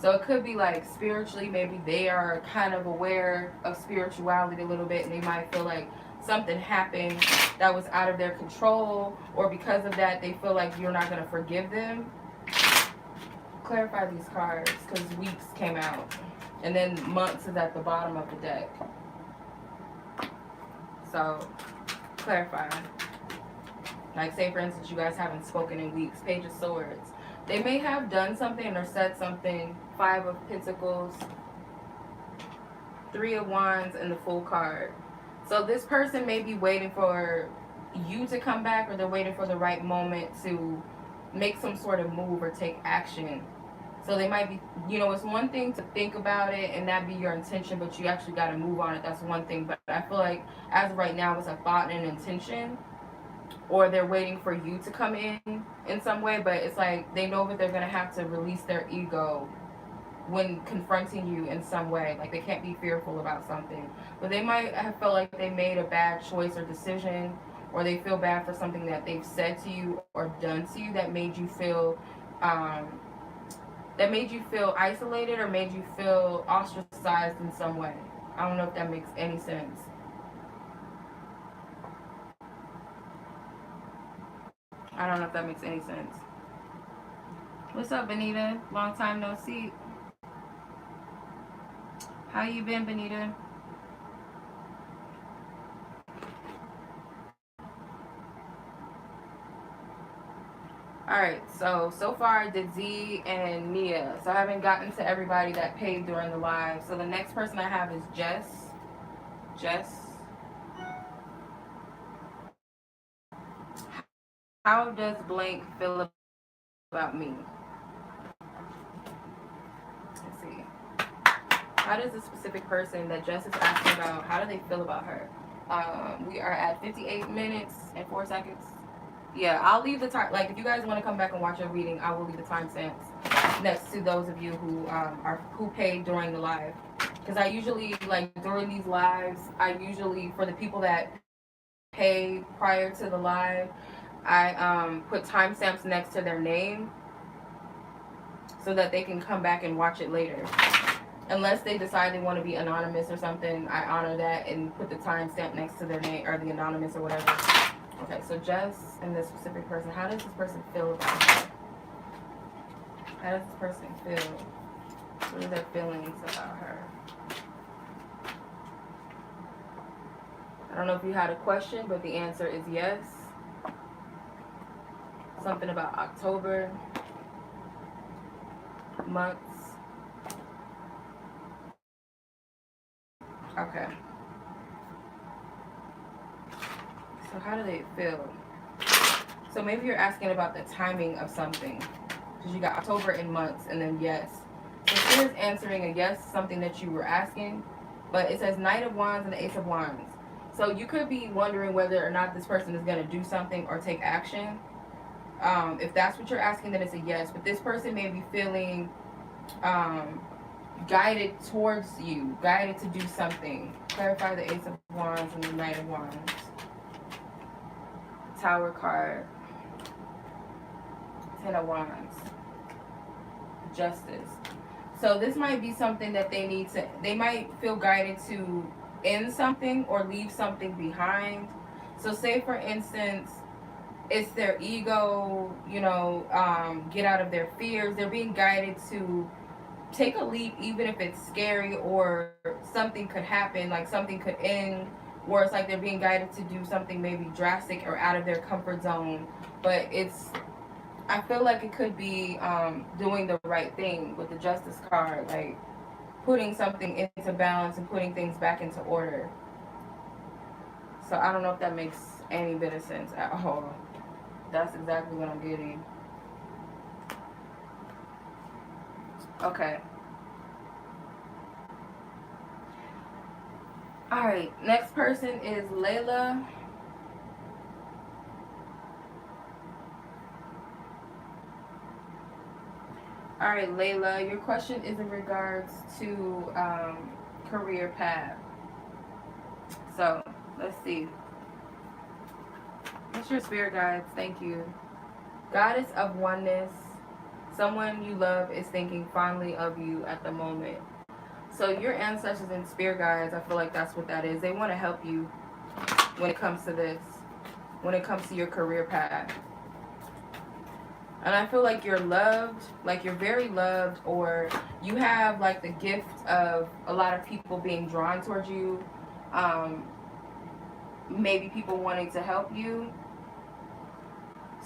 A: So it could be like spiritually, maybe they are kind of aware of spirituality a little bit, and they might feel like something happened that was out of their control, or because of that, they feel like you're not going to forgive them. Clarify these cards, because weeks came out, and then months is at the bottom of the deck. So, clarify. Like, say for instance, you guys haven't spoken in weeks. Page of Swords. They may have done something or said something. 5 of Pentacles, 3 of Wands, and the Fool card. So this person may be waiting for you to come back, or they're waiting for the right moment to make some sort of move or take action. So they might be, you know, it's one thing to think about it and that be your intention, but you actually got to move on it. That's one thing. But I feel like as of right now, it's a thought and an intention, or they're waiting for you to come in some way. But it's like they know that they're going to have to release their ego when confronting you in some way. Like, they can't be fearful about something, but they might have felt like they made a bad choice or decision, or they feel bad for something that they've said to you or done to you that made you feel isolated, or made you feel ostracized in some way. I don't know if that makes any sense. I don't know if that makes any sense. What's up, Benita? Long time no see. How you been, Benita? Alright, so far I did Z and Nia. So I haven't gotten to everybody that paid during the live. So the next person I have is Jess. Jess. How does blank feel about me? Let's see. How does this specific person that Jess is asking about, how do they feel about her? We are at 58 minutes and 4 seconds. Yeah, I'll leave the time. Like, if you guys want to come back and watch a reading, I will leave the timestamps next to those of you who paid during the live. Because I usually, like, during these lives, for the people that pay prior to the live, I put timestamps next to their name so that they can come back and watch it later. Unless they decide they want to be anonymous or something, I honor that and put the timestamp next to their name, or the anonymous or whatever. Okay, so Jess and this specific person, how does this person feel about her? How does this person feel? What are their feelings about her? I don't know if you had a question, but the answer is yes. Something about October, months. Okay. So how do they feel? So maybe you're asking about the timing of something. Because you got October and months, and then yes. So here's answering a yes, something that you were asking. But it says Knight of Wands and the Ace of Wands. So you could be wondering whether or not this person is going to do something or take action. If that's what you're asking, then it's a yes. But this person may be feeling guided towards you, guided to do something. Clarify the Ace of Wands and the Knight of Wands. Tower card. 10 of Wands. Justice. So this might be something that they might feel guided to end something or leave something behind. So say for instance, it's their ego, you know, get out of their fears. They're being guided to take a leap, even if it's scary or something could happen, like something could end, where it's like they're being guided to do something maybe drastic or out of their comfort zone. But it's, I feel like it could be doing the right thing with the Justice card, like putting something into balance and putting things back into order. So I don't know if that makes any bit of sense at all. That's exactly what I'm getting. Okay. Alright, next person is Layla. Alright, Layla, your question is in regards to career path. So, let's see. What's your spirit guides? Thank you. Goddess of oneness. Someone you love is thinking fondly of you at the moment. So your ancestors and spirit guides, I feel like that's what that is. They want to help you when it comes to this, when it comes to your career path. And I feel like you're loved, like you're very loved, or you have like the gift of a lot of people being drawn towards you. Maybe people wanting to help you.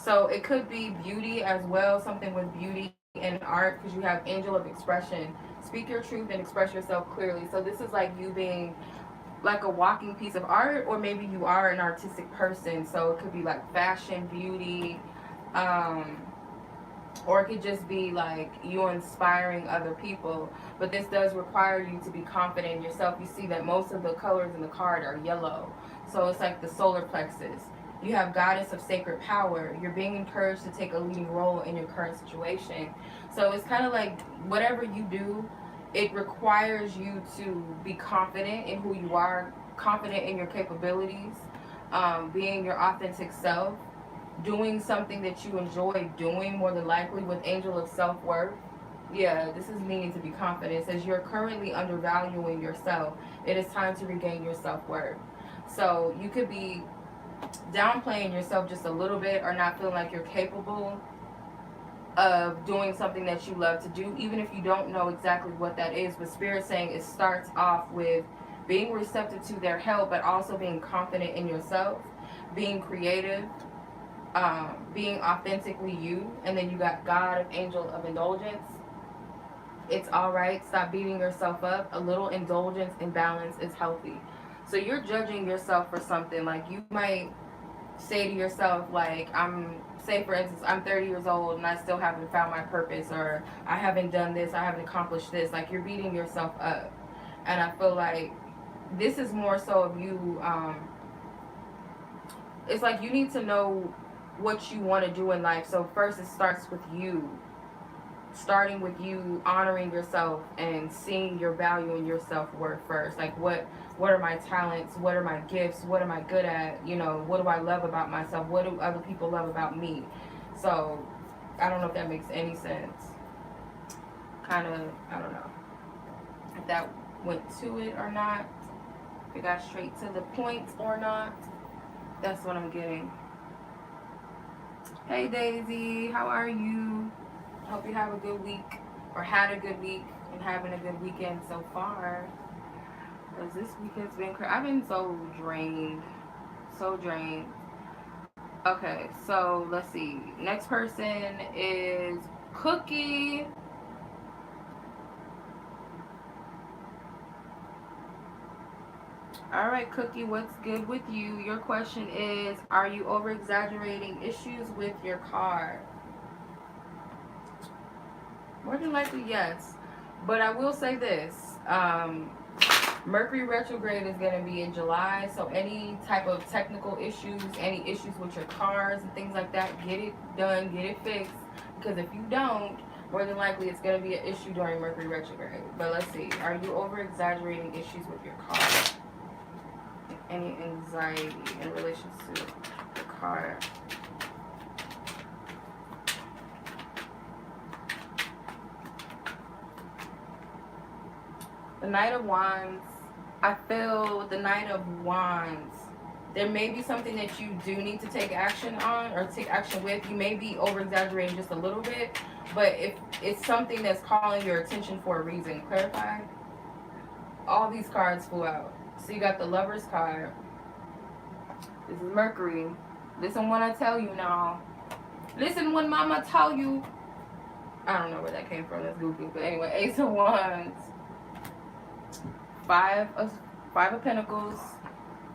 A: So it could be beauty as well, something with beauty and art, because you have angel of expression. Speak your truth and express yourself clearly. So this is like you being like a walking piece of art, or maybe you are an artistic person. So it could be like fashion, beauty, or it could just be like you inspiring other people. But this does require you to be confident in yourself. You see that most of the colors in the card are yellow. So it's like the solar plexus. You have goddess of sacred power. You're being encouraged to take a leading role in your current situation. So it's kind of like whatever you do, it requires you to be confident in who you are, confident in your capabilities, being your authentic self, doing something that you enjoy doing, more than likely, with angel of self-worth. Yeah, this is meaning to be confident. It says you're currently undervaluing yourself. It is time to regain your self-worth. So you could be downplaying yourself just a little bit, or not feeling like you're capable of doing something that you love to do, even if you don't know exactly what that is. But Spirit's saying it starts off with being receptive to their help, but also being confident in yourself, being creative, being authentically you. And then you got God of angel of indulgence. It's all right. Stop beating yourself up. A little indulgence and balance is healthy. So you're judging yourself for something. Like you might say to yourself, like, say for instance, I'm 30 years old and I still haven't found my purpose, or I haven't done this, I haven't accomplished this. Like you're beating yourself up. And I feel like this is more so of you, it's like you need to know what you want to do in life. So first it starts with you, starting with you honoring yourself and seeing your value in your self-worth first. Like what are my talents, what are my gifts, what am I good at, you know, what do I love about myself, what do other people love about me. So I don't know if that makes any sense. Kind of, I don't know if that went to it or not, if it got straight to the point or not. That's what I'm getting. Hey Daisy, how are you? Hope you have a good week, or had a good week, and having a good weekend so far. Because this week has been crazy. I've been so drained. So drained. Okay, so let's see. Next person is Cookie. Alright, Cookie, what's good with you? Your question is, are you over-exaggerating issues with your car? More than likely, yes. But I will say this. Mercury retrograde is going to be in July. So any type of technical issues, any issues with your cars and things like that, get it done, get it fixed. Because if you don't, more than likely it's going to be an issue during Mercury retrograde. But let's see. Are you over-exaggerating issues with your car? Any anxiety in relation to the car? The Knight of Wands. I feel with the Knight of Wands, There may be something that you do need to take action on or take action with. You may be over exaggerating just a little bit, but if it's something that's calling your attention for a reason, clarify. All these cards flew out. So you got the Lover's card. This is Mercury. Listen when I tell you now. Listen when mama tell you. I don't know where that came from. That's goofy. But anyway, Ace of Wands. Five of Pentacles.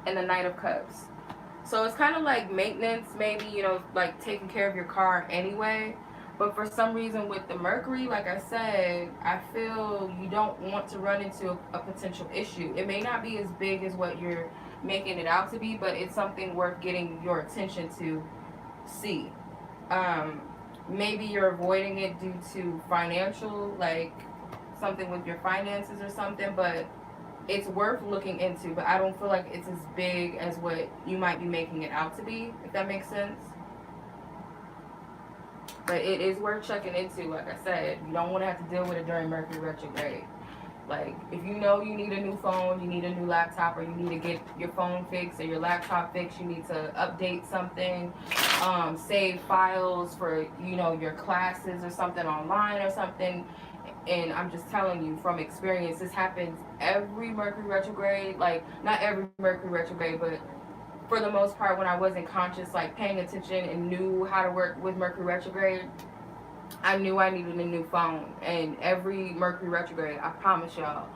A: And the Knight of Cups. So it's kind of like maintenance, maybe, you know, like taking care of your car anyway. But for some reason with the Mercury, like I said, I feel you don't want to run into a potential issue. It may not be as big as what you're making it out to be, but it's something worth getting your attention to see. Maybe you're avoiding it due to financial, like something with your finances or something, but it's worth looking into. But I don't feel like it's as big as what you might be making it out to be, if that makes sense. But it is worth checking into. Like I said, you don't want to have to deal with it during Mercury retrograde. Like, if you know you need a new phone, you need a new laptop, or you need to get your phone fixed or your laptop fixed, you need to update something, save files for, you know, your classes or something online or something. And I'm just telling you from experience, this happens every Mercury retrograde. Like, not every Mercury retrograde, but for the most part, when I wasn't conscious, like paying attention and knew how to work with Mercury retrograde, I knew I needed a new phone. And every Mercury retrograde, I promise y'all,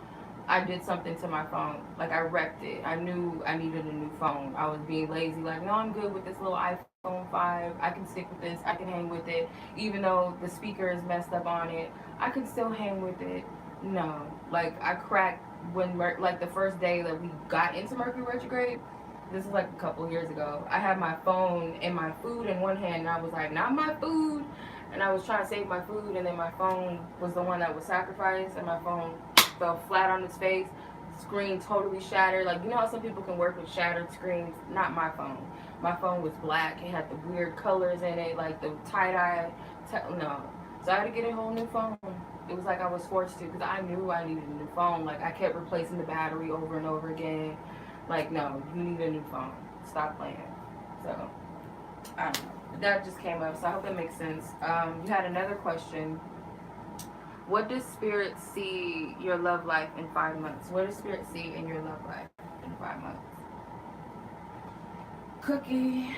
A: I did something to my phone. Like, I wrecked it. I knew I needed a new phone. I was being lazy. Like, no, I'm good with this little iPhone 5. I can stick with this. I can hang with it. Even though the speaker is messed up on it, I can still hang with it. No. Like, I cracked when, like, the first day that we got into Mercury retrograde. This is like a couple years ago. I had my phone and my food in one hand, and I was like, not my food. And I was trying to save my food, and then my phone was the one that was sacrificed, and my phone fell flat on its face. Screen totally shattered. Like, you know how some people can work with shattered screens? Not my phone. My phone was black. It had the weird colors in it, like the tie-dye. No. So I had to get a whole new phone. It was like I was forced to, because I knew I needed a new phone. Like, I kept replacing the battery over and over again. Like, no, you need a new phone. Stop playing. So, I don't know. That just came up, so I hope that makes sense. You had another question. What does Spirit see your love life in 5 months? What does Spirit see in your love life in 5 months? Cookie.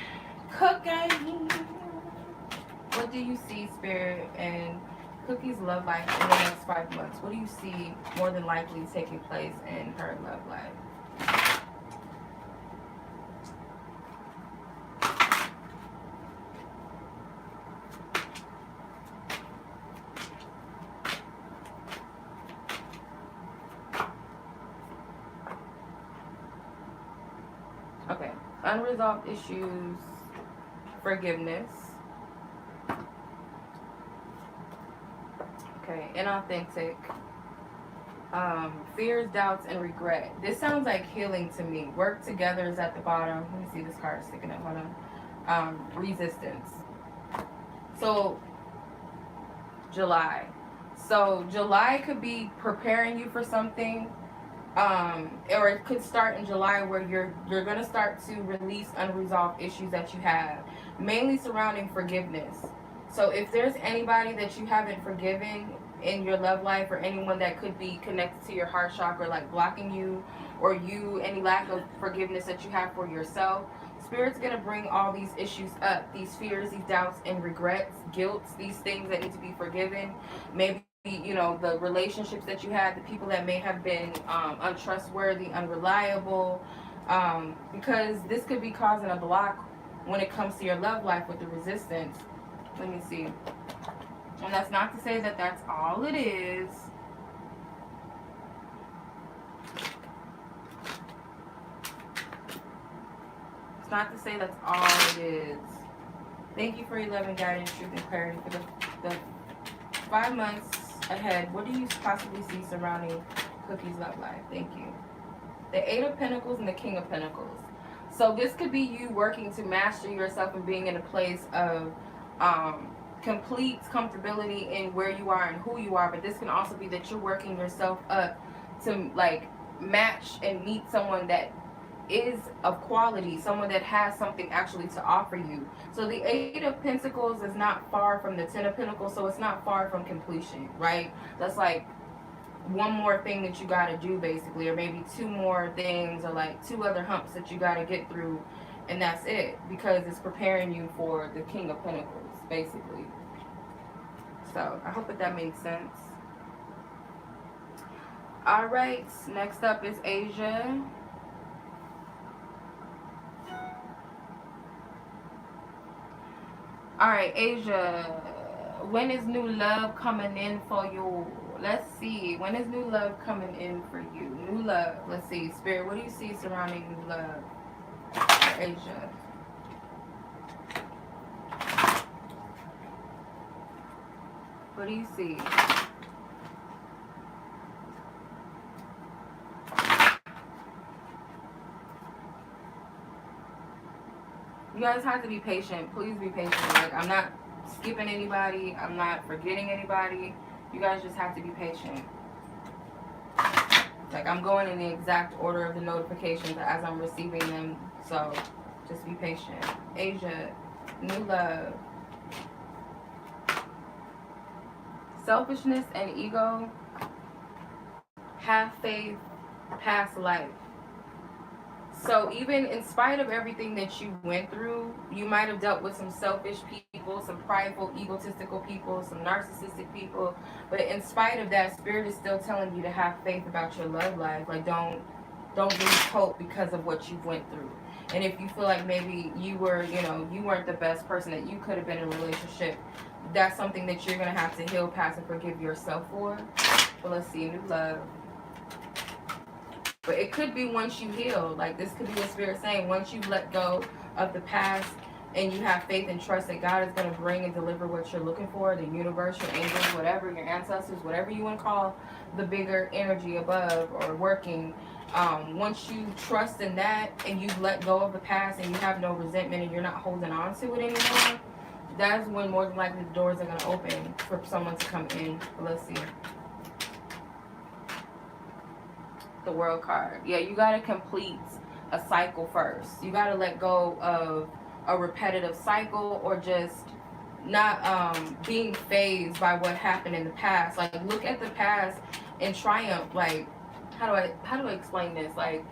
A: What do you see, Spirit, and Cookie's love life in the next 5 months? What do you see more than likely taking place in her love life? Okay, unresolved issues, forgiveness. Okay, inauthentic. Fears, doubts, and regret. This sounds like healing to me. Work together is at the bottom. Let me see this card sticking up. Hold on. Resistance. So, July. So, July could be preparing you for something. Or it could start in July where you're going to start to release unresolved issues that you have, mainly surrounding forgiveness. So if there's anybody that you haven't forgiven in your love life, or anyone that could be connected to your heart chakra, like blocking you, or you, any lack of forgiveness that you have for yourself, Spirit's going to bring all these issues up, these fears, these doubts and regrets, guilts, these things that need to be forgiven. Maybe, you know, the relationships that you had, the people that may have been untrustworthy, unreliable, because this could be causing a block when it comes to your love life with the resistance. Let me see. And that's not to say that that's all it is. It's not to say that's all it is. Thank you for your love and guidance, truth and clarity for the 5 months ahead. What do you possibly see surrounding Cookie's love life? Thank you. The 8 of Pentacles and the King of Pentacles. So this could be you working to master yourself and being in a place of complete comfortability in where you are and who you are. But this can also be that you're working yourself up to, like, match and meet someone that is of quality, someone that has something actually to offer you. So the Eight of Pentacles is not far from the Ten of Pentacles, so it's not far from completion, right? That's like one more thing that you got to do basically, or maybe two more things, or like two other humps that you got to get through, and that's it, because it's preparing you for the King of Pentacles basically. So I hope that makes sense. All right, next up is Asia. All right, Asia, when is new love coming in for you? Let's see. When is new love coming in for you? New love. Let's see. Spirit, what do you see surrounding new love for Asia? What do you see? You guys have to be patient. Please be patient. Like, I'm not skipping anybody. I'm not forgetting anybody. You guys just have to be patient. Like, I'm going in the exact order of the notifications as I'm receiving them. So, just be patient. Asia, new love. Selfishness and ego. Have faith. Past life. So even in spite of everything that you went through, you might have dealt with some selfish people, some prideful, egotistical people, some narcissistic people. But in spite of that, Spirit is still telling you to have faith about your love life. Like, don't lose hope because of what you've went through. And if you feel like maybe you were, you weren't the best person that you could have been in a relationship, that's something that you're going to have to heal past and forgive yourself for. But let's see, new love. But it could be once you heal. Like, this could be what Spirit's saying. Once you let go of the past and you have faith and trust that God is going to bring and deliver what you're looking for, the universe, your angels, whatever, your ancestors, whatever you want to call the bigger energy above or working. Once you trust in that and you've let go of the past and you have no resentment and you're not holding on to it anymore, that's when more than likely the doors are going to open for someone to come in. But let's see. The World card. Yeah, you got to complete a cycle first. You got to let go of a repetitive cycle, or just not being fazed by what happened in the past. Like, look at the past and triumph. Like, how do I explain this? Like,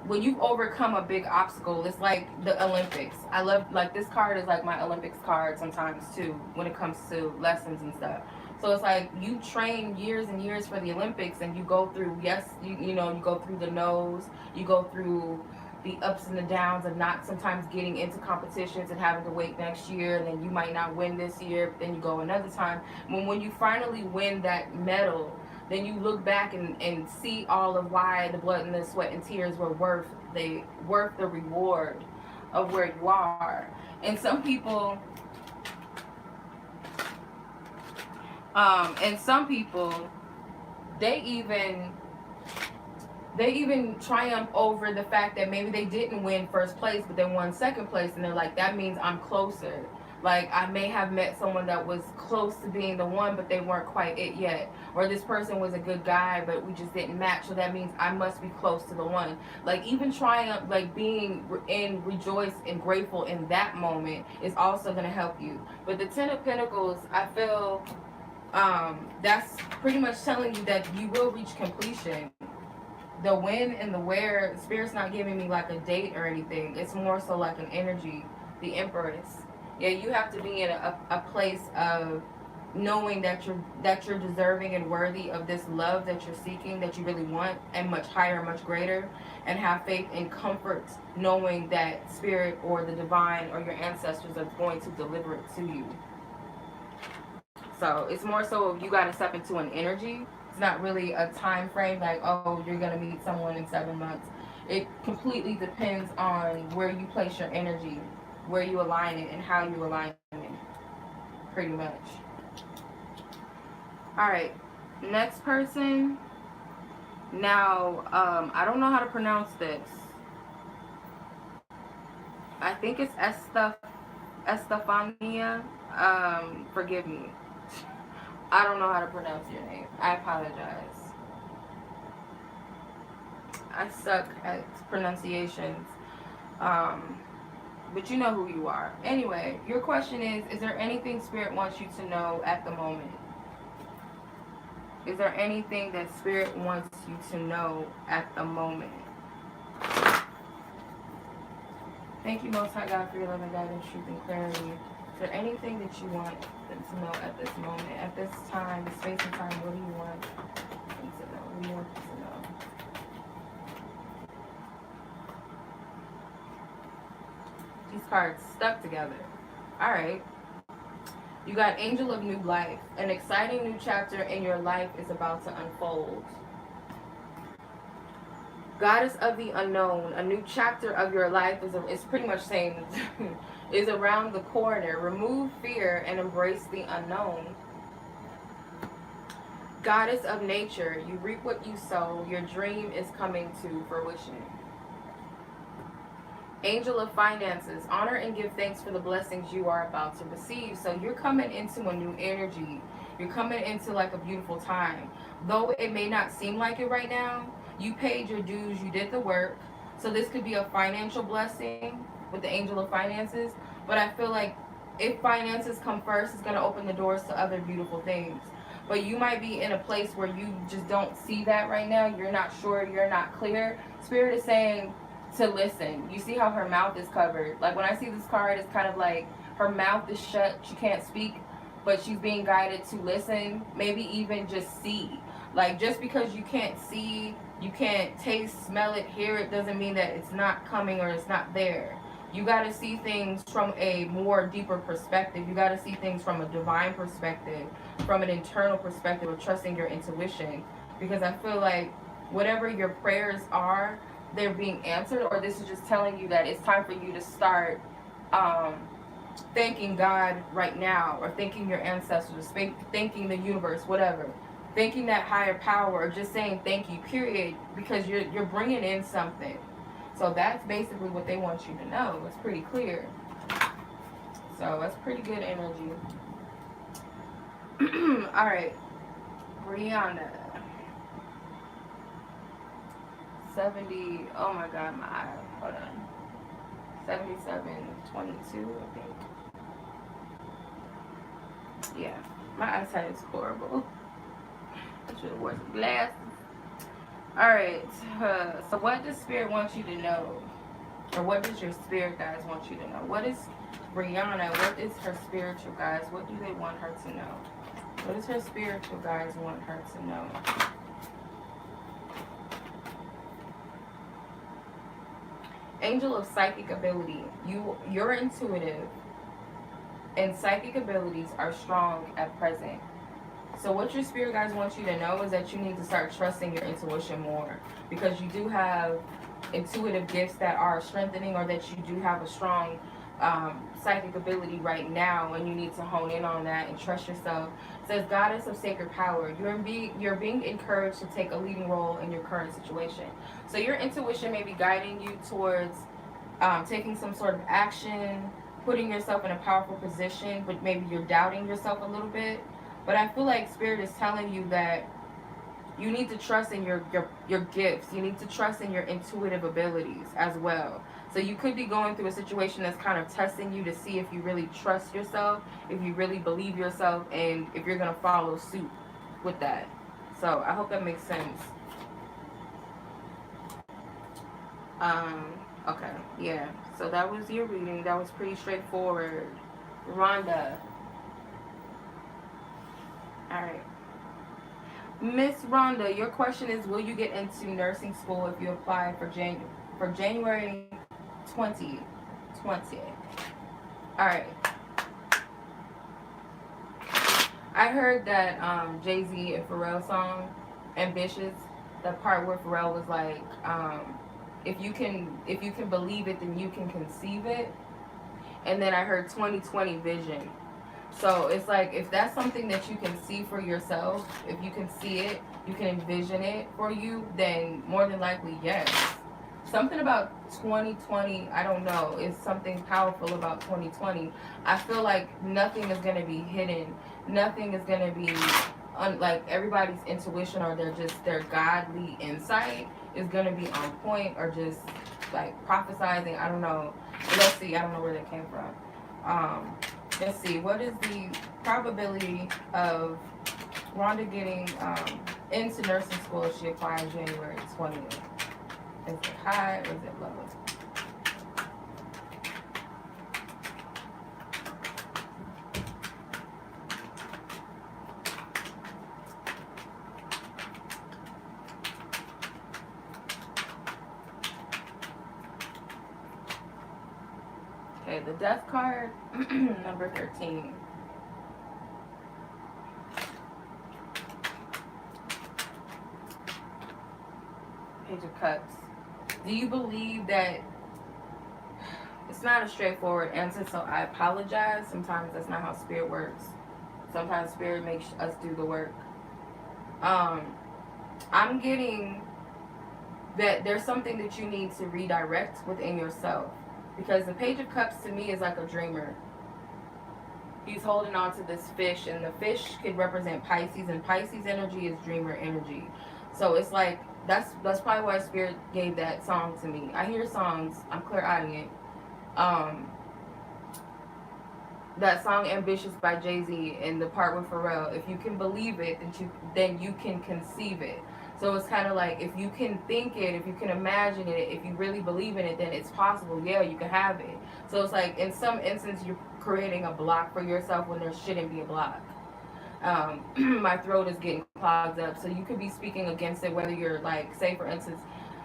A: when you've overcome a big obstacle, it's like the Olympics. I love, like, this card is like my Olympics card sometimes too, when it comes to lessons and stuff. So it's like you train years and years for the Olympics, and you go through, yes, you go through the no's, you go through the ups and the downs of not sometimes getting into competitions and having to wait next year, and then you might not win this year, but then you go another time. When you finally win that medal, then you look back and see all of why the blood and the sweat and tears were worth the reward of where you are. And some people they even triumph over the fact that maybe they didn't win first place, but they won second place, and they're like, that means I'm closer. Like, I may have met someone that was close to being the one, but they weren't quite it yet. Or this person was a good guy, but we just didn't match, so that means I must be close to the one. Like, even triumph, like being rejoiced and grateful in that moment is also going to help you. But the Ten of Pentacles, I feel that's pretty much telling you that you will reach completion. The when and the where, Spirit's not giving me like a date or anything. It's more so like an energy. The Empress. Yeah, you have to be in a place of knowing that you're deserving and worthy of this love that you're seeking, that you really want, and much higher, much greater, and have faith and comfort knowing that Spirit or the divine or your ancestors are going to deliver it to you. So it's more so you got to step into an energy. It's not really a time frame like, oh, you're going to meet someone in 7 months. It completely depends on where you place your energy, where you align it, and how you align it, pretty much. All right, next person. Now, I don't know how to pronounce this. I think it's Estefania. Forgive me. I don't know how to pronounce your name. I apologize. I suck at pronunciations. But you know who you are. Anyway, your question is there anything Spirit wants you to know at the moment? Is there anything that Spirit wants you to know at the moment? Thank you, Most High God, for your love and guidance, truth, and clarity. Is there anything that you want them to know at this moment, at this time, the space and time? What do you want them to know? What do you want them to know? These cards stuck together. All right. You got Angel of New Life. An exciting new chapter in your life is about to unfold. Goddess of the Unknown. A new chapter of your life is pretty much saying is around the corner. Remove fear and embrace the unknown. Goddess of Nature. You reap what you sow. Your dream is coming to fruition. Angel of Finances. Honor and give thanks for the blessings you are about to receive. So you're coming into a new energy. You're coming into like a beautiful time. Though it may not seem like it right now, you paid your dues, you did the work. So this could be a financial blessing with the Angel of Finances. But I feel like if finances come first, it's going to open the doors to other beautiful things. But you might be in a place where you just don't see that right now. You're not sure, you're not clear. Spirit is saying to listen. You see how her mouth is covered. Like when I see this card, it's kind of like her mouth is shut. She can't speak, but she's being guided to listen. Maybe even just see. Like just because you can't see, you can't taste, smell it, hear it, doesn't mean that it's not coming or it's not there. You got to see things from a more deeper perspective. You got to see things from a divine perspective, from an internal perspective of trusting your intuition. Because I feel like whatever your prayers are, they're being answered, or this is just telling you that it's time for you to start thanking God right now, or thanking your ancestors, thanking the universe, whatever. Thanking that higher power, or just saying thank you, period, because you're bringing in something. So that's basically what they want you to know. It's pretty clear. So that's pretty good energy. All right, Brianna. 70, oh my God, my eye, hold on. 7722, I think. Yeah, my eyesight is horrible. I should have worn some glasses. Alright, so what does Spirit want you to know? Or what does your spirit guides want you to know? What is Brianna, what is her spiritual guides? What do they want her to know? What does her spiritual guides want her to know? Angel of Psychic Ability. You're intuitive, and psychic abilities are strong at present. So what your spirit guides want you to know is that you need to start trusting your intuition more, because you do have intuitive gifts that are strengthening, or that you do have a strong psychic ability right now, and you need to hone in on that and trust yourself. It says Goddess of Sacred Power. You're being encouraged to take a leading role in your current situation. So your intuition may be guiding you towards taking some sort of action, putting yourself in a powerful position, but maybe you're doubting yourself a little bit. But I feel like Spirit is telling you that you need to trust in your gifts. You need to trust in your intuitive abilities as well. So you could be going through a situation that's kind of testing you to see if you really trust yourself, if you really believe yourself, and if you're going to follow suit with that. So I hope that makes sense. Okay, yeah. So that was your reading. That was pretty straightforward. Rhonda. Alright. Miss Rhonda, your question is, will you get into nursing school if you apply for January 2020? Alright. I heard that Jay-Z and Pharrell song, Ambitious, the part where Pharrell was like, if you can believe it, then you can conceive it. And then I heard 2020 vision. So it's like, if that's something that you can see for yourself, if you can see it, you can envision it for you, then more than likely, yes. Something about 2020, I don't know, is something powerful about 2020. I feel like nothing is going to be hidden. Nothing is going to be like everybody's intuition or their godly insight is gonna be on point, or just like prophesizing. I don't know. Let's see. I don't know where that came from. Let's see. What is the probability of Rhonda getting into nursing school if she applies January 20th? Is it high or is it low? Okay, the death card, number 13. Page of Cups. Do you believe that it's not a straightforward answer, so I apologize. Sometimes that's not how spirit works. Sometimes spirit makes us do the work. I'm getting that there's something that you need to redirect within yourself. Because the Page of Cups to me is like a dreamer. He's holding on to this fish, and the fish could represent Pisces, and Pisces energy is dreamer energy. So it's like, that's probably why Spirit gave that song to me. I hear songs, I'm clear-eyeing it. That song Ambitious by Jay-Z and the part with Pharrell, if you can believe it, then you can conceive it. So it's kind of like, if you can think it, if you can imagine it, if you really believe in it, then it's possible. Yeah, you can have it. So it's like, in some instance, you're creating a block for yourself when there shouldn't be a block. My throat is getting clogged up. So you could be speaking against it, whether you're like, say for instance,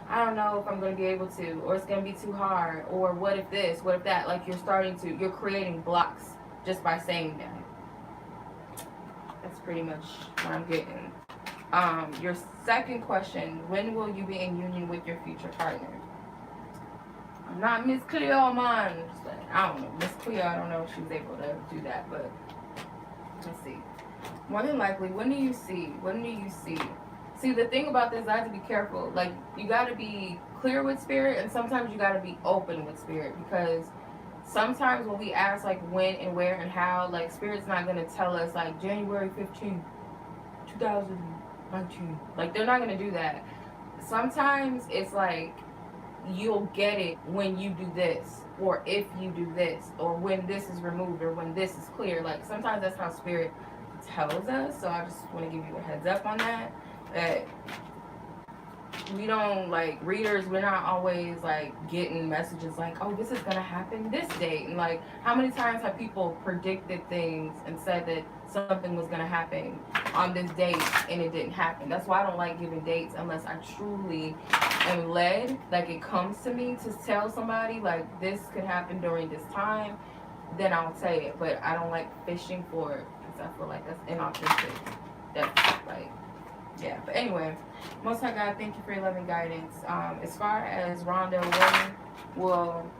A: I don't know if I'm going to be able to, or it's going to be too hard, or what if this, what if that. Like you're creating blocks just by saying that. That's pretty much what I'm getting. Your second question, when will you be in union with your future partner? I'm not Miss Cleo, man. I don't know. Miss Cleo, I don't know if she was able to do that, but let's see. More than likely, when do you see? When do you see? See, the thing about this, I have to be careful. Like, you got to be clear with spirit, and sometimes you got to be open with spirit, because sometimes when we ask, like, when and where and how, like, spirit's not going to tell us, like, January 15th, 2019. Like, they're not going to do that. Sometimes it's like, you'll get it when you do this, or if you do this, or when this is removed, or when this is clear. Like, sometimes that's how spirit tells us. So I just want to give you a heads up on that. That we don't, like, readers, we're not always like getting messages like, oh, this is gonna happen this date. And like, how many times have people predicted things and said that something was gonna happen on this date and it didn't happen? That's why I don't like giving dates unless I truly am led, like it comes to me to tell somebody like this could happen during this time, then I'll say it. But I don't like fishing for it, because I feel like that's inauthentic. That's like, yeah. But anyway, Most High God, thank you for your loving guidance. As far as Rhonda, when will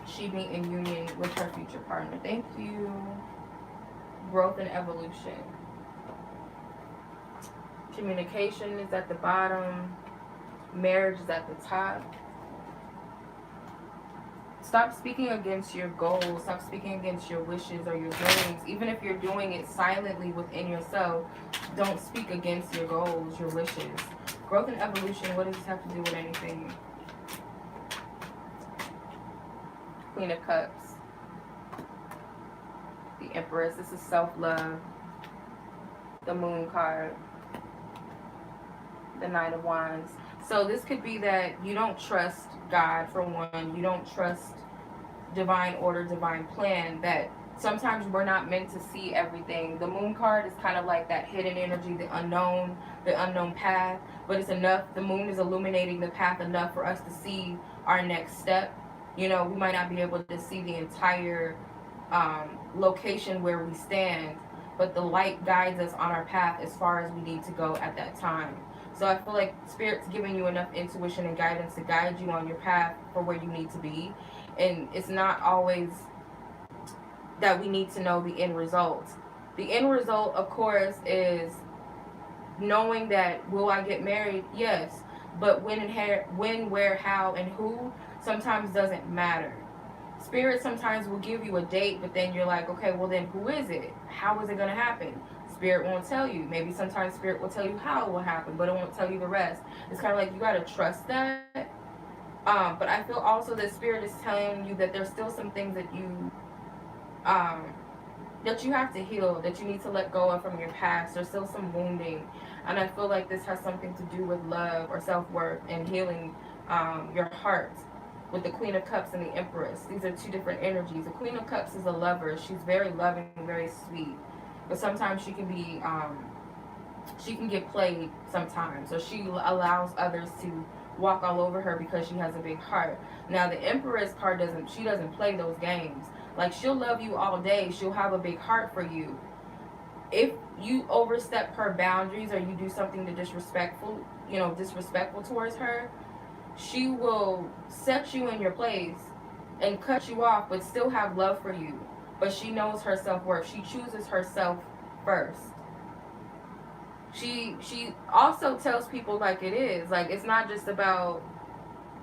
A: she be in union with her future partner? Thank you. Growth and evolution. Communication is at the bottom. Marriage is at the top. Stop speaking against your goals. Stop speaking against your wishes or your dreams. Even if you're doing it silently within yourself, don't speak against your goals, your wishes. Growth and evolution, what does this have to do with anything? Queen of Cups. The Empress, this is self-love. The Moon card. The Knight of Wands. So this could be that you don't trust God, for one. You don't trust divine order, divine plan. That sometimes we're not meant to see everything. The Moon card is kind of like that hidden energy, the unknown path. But it's enough. The moon is illuminating the path enough for us to see our next step. You know, we might not be able to see the entire location where we stand, but the light guides us on our path as far as we need to go at that time. So I feel like Spirit's giving you enough intuition and guidance to guide you on your path for where you need to be. And it's not always that we need to know the end result. The end result, of course, is knowing that, will I get married? Yes. But when, where, how, and who sometimes doesn't matter. Spirit sometimes will give you a date, but then you're like, okay, well then who is it? How is it going to happen? Spirit won't tell you. Maybe sometimes Spirit will tell you how it will happen, but it won't tell you the rest. It's kind of like you got to trust that. But I feel also that Spirit is telling you that there's still some things um, that you have to heal, that you need to let go of from your past. There's still some wounding. And I feel like this has something to do with love or self-worth and healing your heart with the Queen of Cups and the Empress. These are two different energies. The Queen of Cups is a lover. She's very loving, very sweet. But sometimes she can be, she can get played sometimes. So she allows others to walk all over her because she has a big heart. Now the Empress card doesn't play those games. Like, she'll love you all day. She'll have a big heart for you. If you overstep her boundaries or you do something disrespectful towards her, she will set you in your place and cut you off, but still have love for you. But she knows her self-worth. She chooses herself first. She also tells people like it is. Like, it's not just about,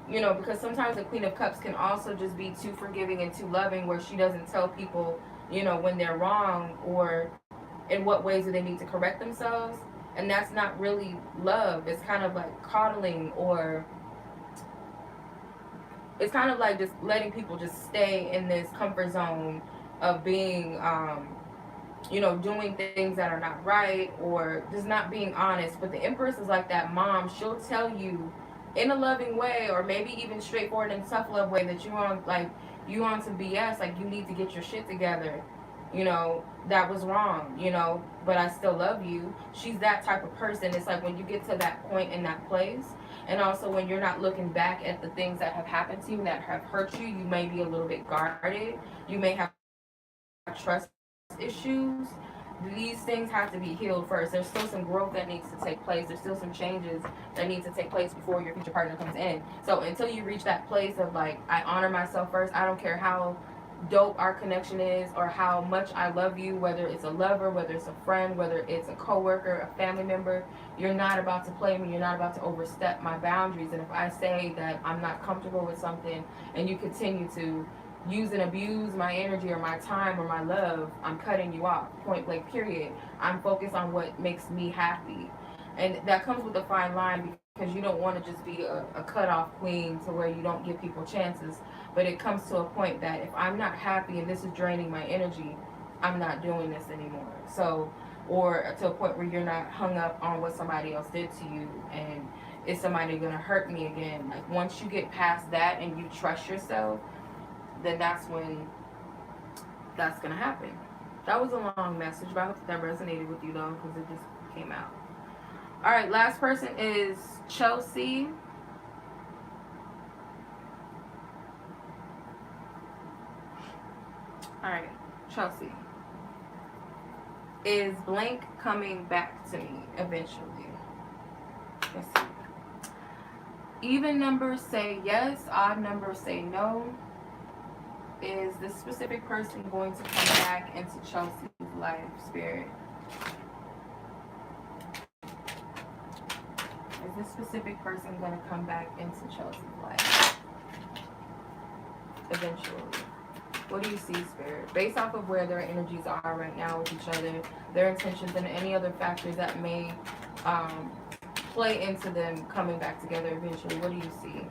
A: because sometimes the Queen of Cups can also just be too forgiving and too loving, where she doesn't tell people, when they're wrong or in what ways do they need to correct themselves. And that's not really love. It's kind of like coddling, or it's kind of like just letting people just stay in this comfort zone of being, doing things that are not right, or just not being honest. But the Empress is like that mom. She'll tell you in a loving way, or maybe even straightforward and tough love way, that you on some BS, like you need to get your shit together. That was wrong, but I still love you. She's that type of person. It's like when you get to that point in that place, and also when you're not looking back at the things that have happened to you that have hurt you, you may be a little bit guarded. You may have trust issues. These things have to be healed first. There's still some growth that needs to take place. There's still some changes that need to take place before your future partner comes in. So until you reach that place of like, I honor myself first, I don't care how dope our connection is or how much I love you, whether it's a lover, whether it's a friend, whether it's a coworker, a family member, you're not about to play me. You're not about to overstep my boundaries. And if I say that I'm not comfortable with something and you continue to use and abuse my energy or my time or my love, I'm cutting you off, point blank, period. I'm focused on what makes me happy. And that comes with a fine line, because you don't want to just be a cut-off queen to where you don't give people chances. But it comes to a point that if I'm not happy and this is draining my energy, I'm not doing this anymore. So, or to a point where you're not hung up on what somebody else did to you, and is somebody going to hurt me again? Like, once you get past that and you trust yourself, then that's when that's going to happen. That was a long message, but I hope that resonated with you, though, because it just came out. All right, last person is Chelsea. All right, Chelsea. Is blank coming back to me eventually? Let's see. Even numbers say yes, odd numbers say no. Is this specific person going to come back into Chelsea's life, Spirit? Is this specific person going to come back into Chelsea's life eventually? What do you see, Spirit? Based off of where their energies are right now with each other, their intentions, and any other factors that may play into them coming back together eventually, what do you see?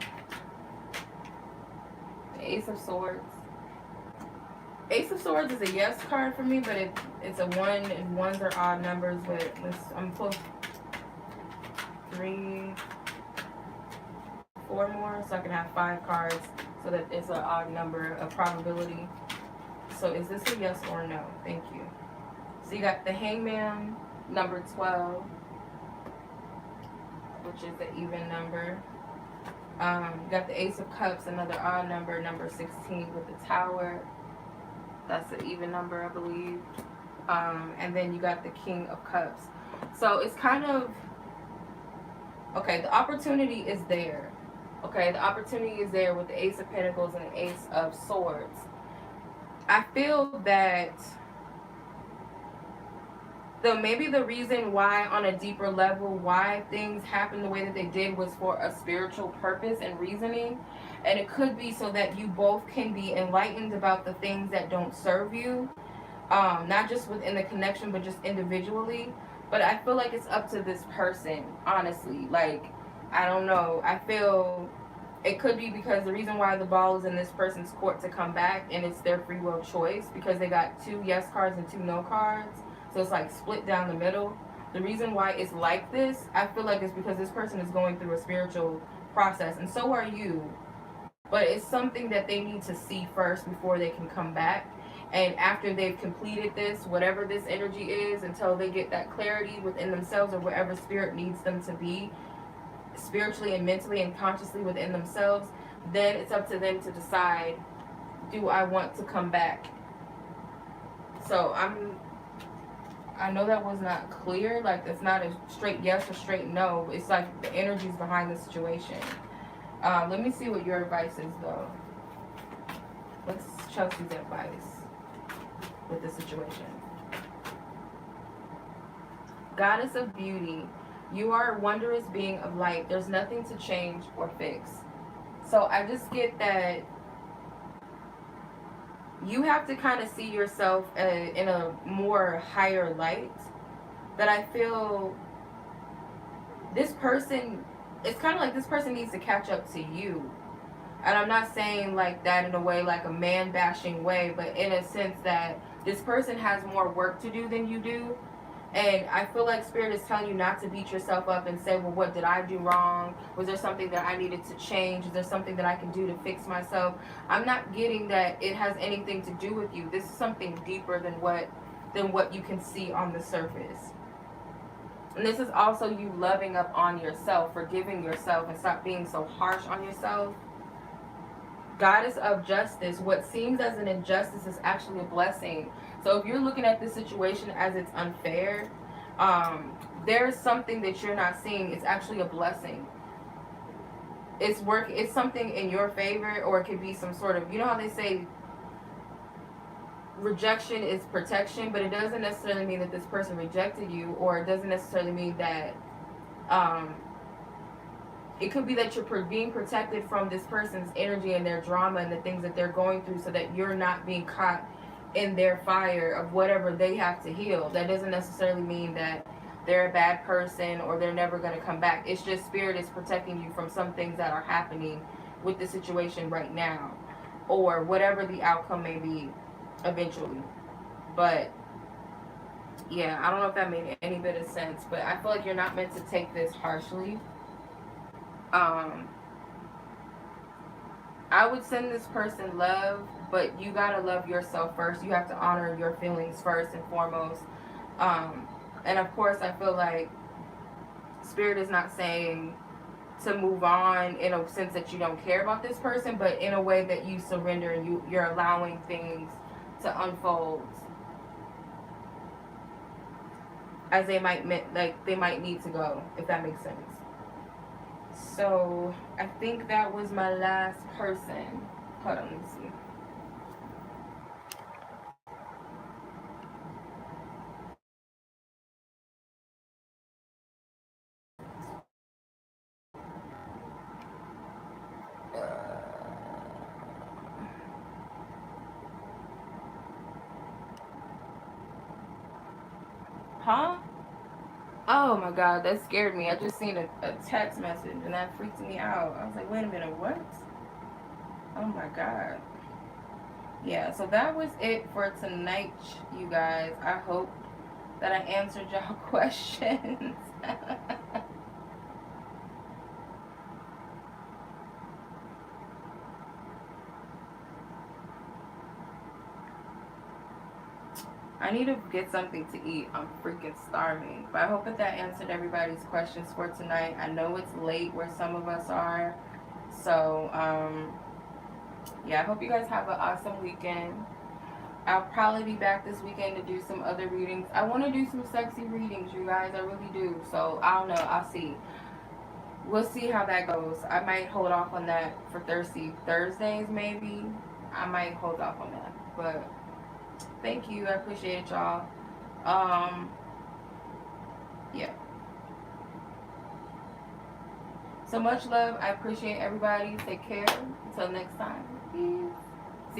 A: The Ace of Swords. Ace of Swords is a yes card for me, but it's a 1, and 1s are odd numbers, but I'm close. 3, 4 more, so I can have 5 cards, so that it's an odd number of probability. So is this a yes or no? Thank you. So you got the Hangman, number 12, which is the even number. You got the Ace of Cups, another odd number, number 16 with the Tower. That's the even number, I believe. And then you got the King of Cups. So it's kind of, okay, the opportunity is there. Okay, the opportunity is there with the Ace of Pentacles and the Ace of Swords. I feel that maybe the reason why, on a deeper level, why things happened the way that they did was for a spiritual purpose and reasoning. And it could be so that you both can be enlightened about the things that don't serve you. not just within the connection, but just individually. But I feel like it's up to this person, honestly. Like, I don't know. I feel it could be because the reason why the ball is in this person's court to come back, and it's their free will choice, because they got 2 yes cards and 2 no cards. So it's like split down the middle. The reason why it's like this, I feel like, is because this person is going through a spiritual process, and so are you. But it's something that they need to see first before they can come back. And after they've completed this, whatever this energy is, until they get that clarity within themselves or wherever spirit needs them to be, spiritually and mentally and consciously within themselves, then it's up to them to decide, do I want to come back? So I know that was not clear. Like, it's not a straight yes or straight no. It's like the energies behind the situation. Let me see what your advice is, though. What's Chelsea's advice with the situation? Goddess of beauty, you are a wondrous being of light. There's nothing to change or fix. So I just get that you have to kind of see yourself in a more higher light. That I feel this person, it's kind of like this person needs to catch up to you. And I'm not saying like that in a way, like a man bashing way, but in a sense that this person has more work to do than you do. And I feel like Spirit is telling you not to beat yourself up and say, well, what did I do wrong? Was there something that I needed to change? Is there something that I can do to fix myself? I'm not getting that it has anything to do with you. This is something deeper than what you can see on the surface. And this is also you loving up on yourself, forgiving yourself, and stop being so harsh on yourself. Goddess of justice, what seems as an injustice is actually a blessing. So if you're looking at this situation as it's unfair, there's something that you're not seeing. It's actually a blessing. It's something in your favor, or it could be some sort of, you know how they say rejection is protection, but it doesn't necessarily mean that this person rejected you, or it doesn't necessarily mean that it could be that you're being protected from this person's energy and their drama and the things that they're going through, so that you're not being caught in their fire of whatever they have to heal. That doesn't necessarily mean that they're a bad person or they're never going to come back. It's just Spirit is protecting you from some things that are happening with the situation right now, or whatever the outcome may be eventually. But yeah, I don't know if that made any bit of sense, but I feel like you're not meant to take this harshly. I would send this person love, but you gotta love yourself first. You have to honor your feelings first and foremost. And of course, I feel like Spirit is not saying to move on in a sense that you don't care about this person, but in a way that you surrender and you're allowing things to unfold as they might need to go, if that makes sense. So I think that was my last person. Hold on, let me see. Huh? Oh my God, that scared me. I just seen a text message and that freaked me out. I was like, wait a minute, what? Oh my God. Yeah, so that was it for tonight, you guys. I hope that I answered y'all questions. I need to get something to eat. I'm freaking starving. But I hope that answered everybody's questions for tonight. I know it's late where some of us are. So, yeah, I hope you guys have an awesome weekend. I'll probably be back this weekend to do some other readings. I want to do some sexy readings, you guys. I really do. So, I don't know. I'll see. We'll see how that goes. I might hold off on that for Thursdays, maybe. I might hold off on that. But thank you. I appreciate y'all. Yeah. So much love. I appreciate everybody. Take care. Until next time. Peace.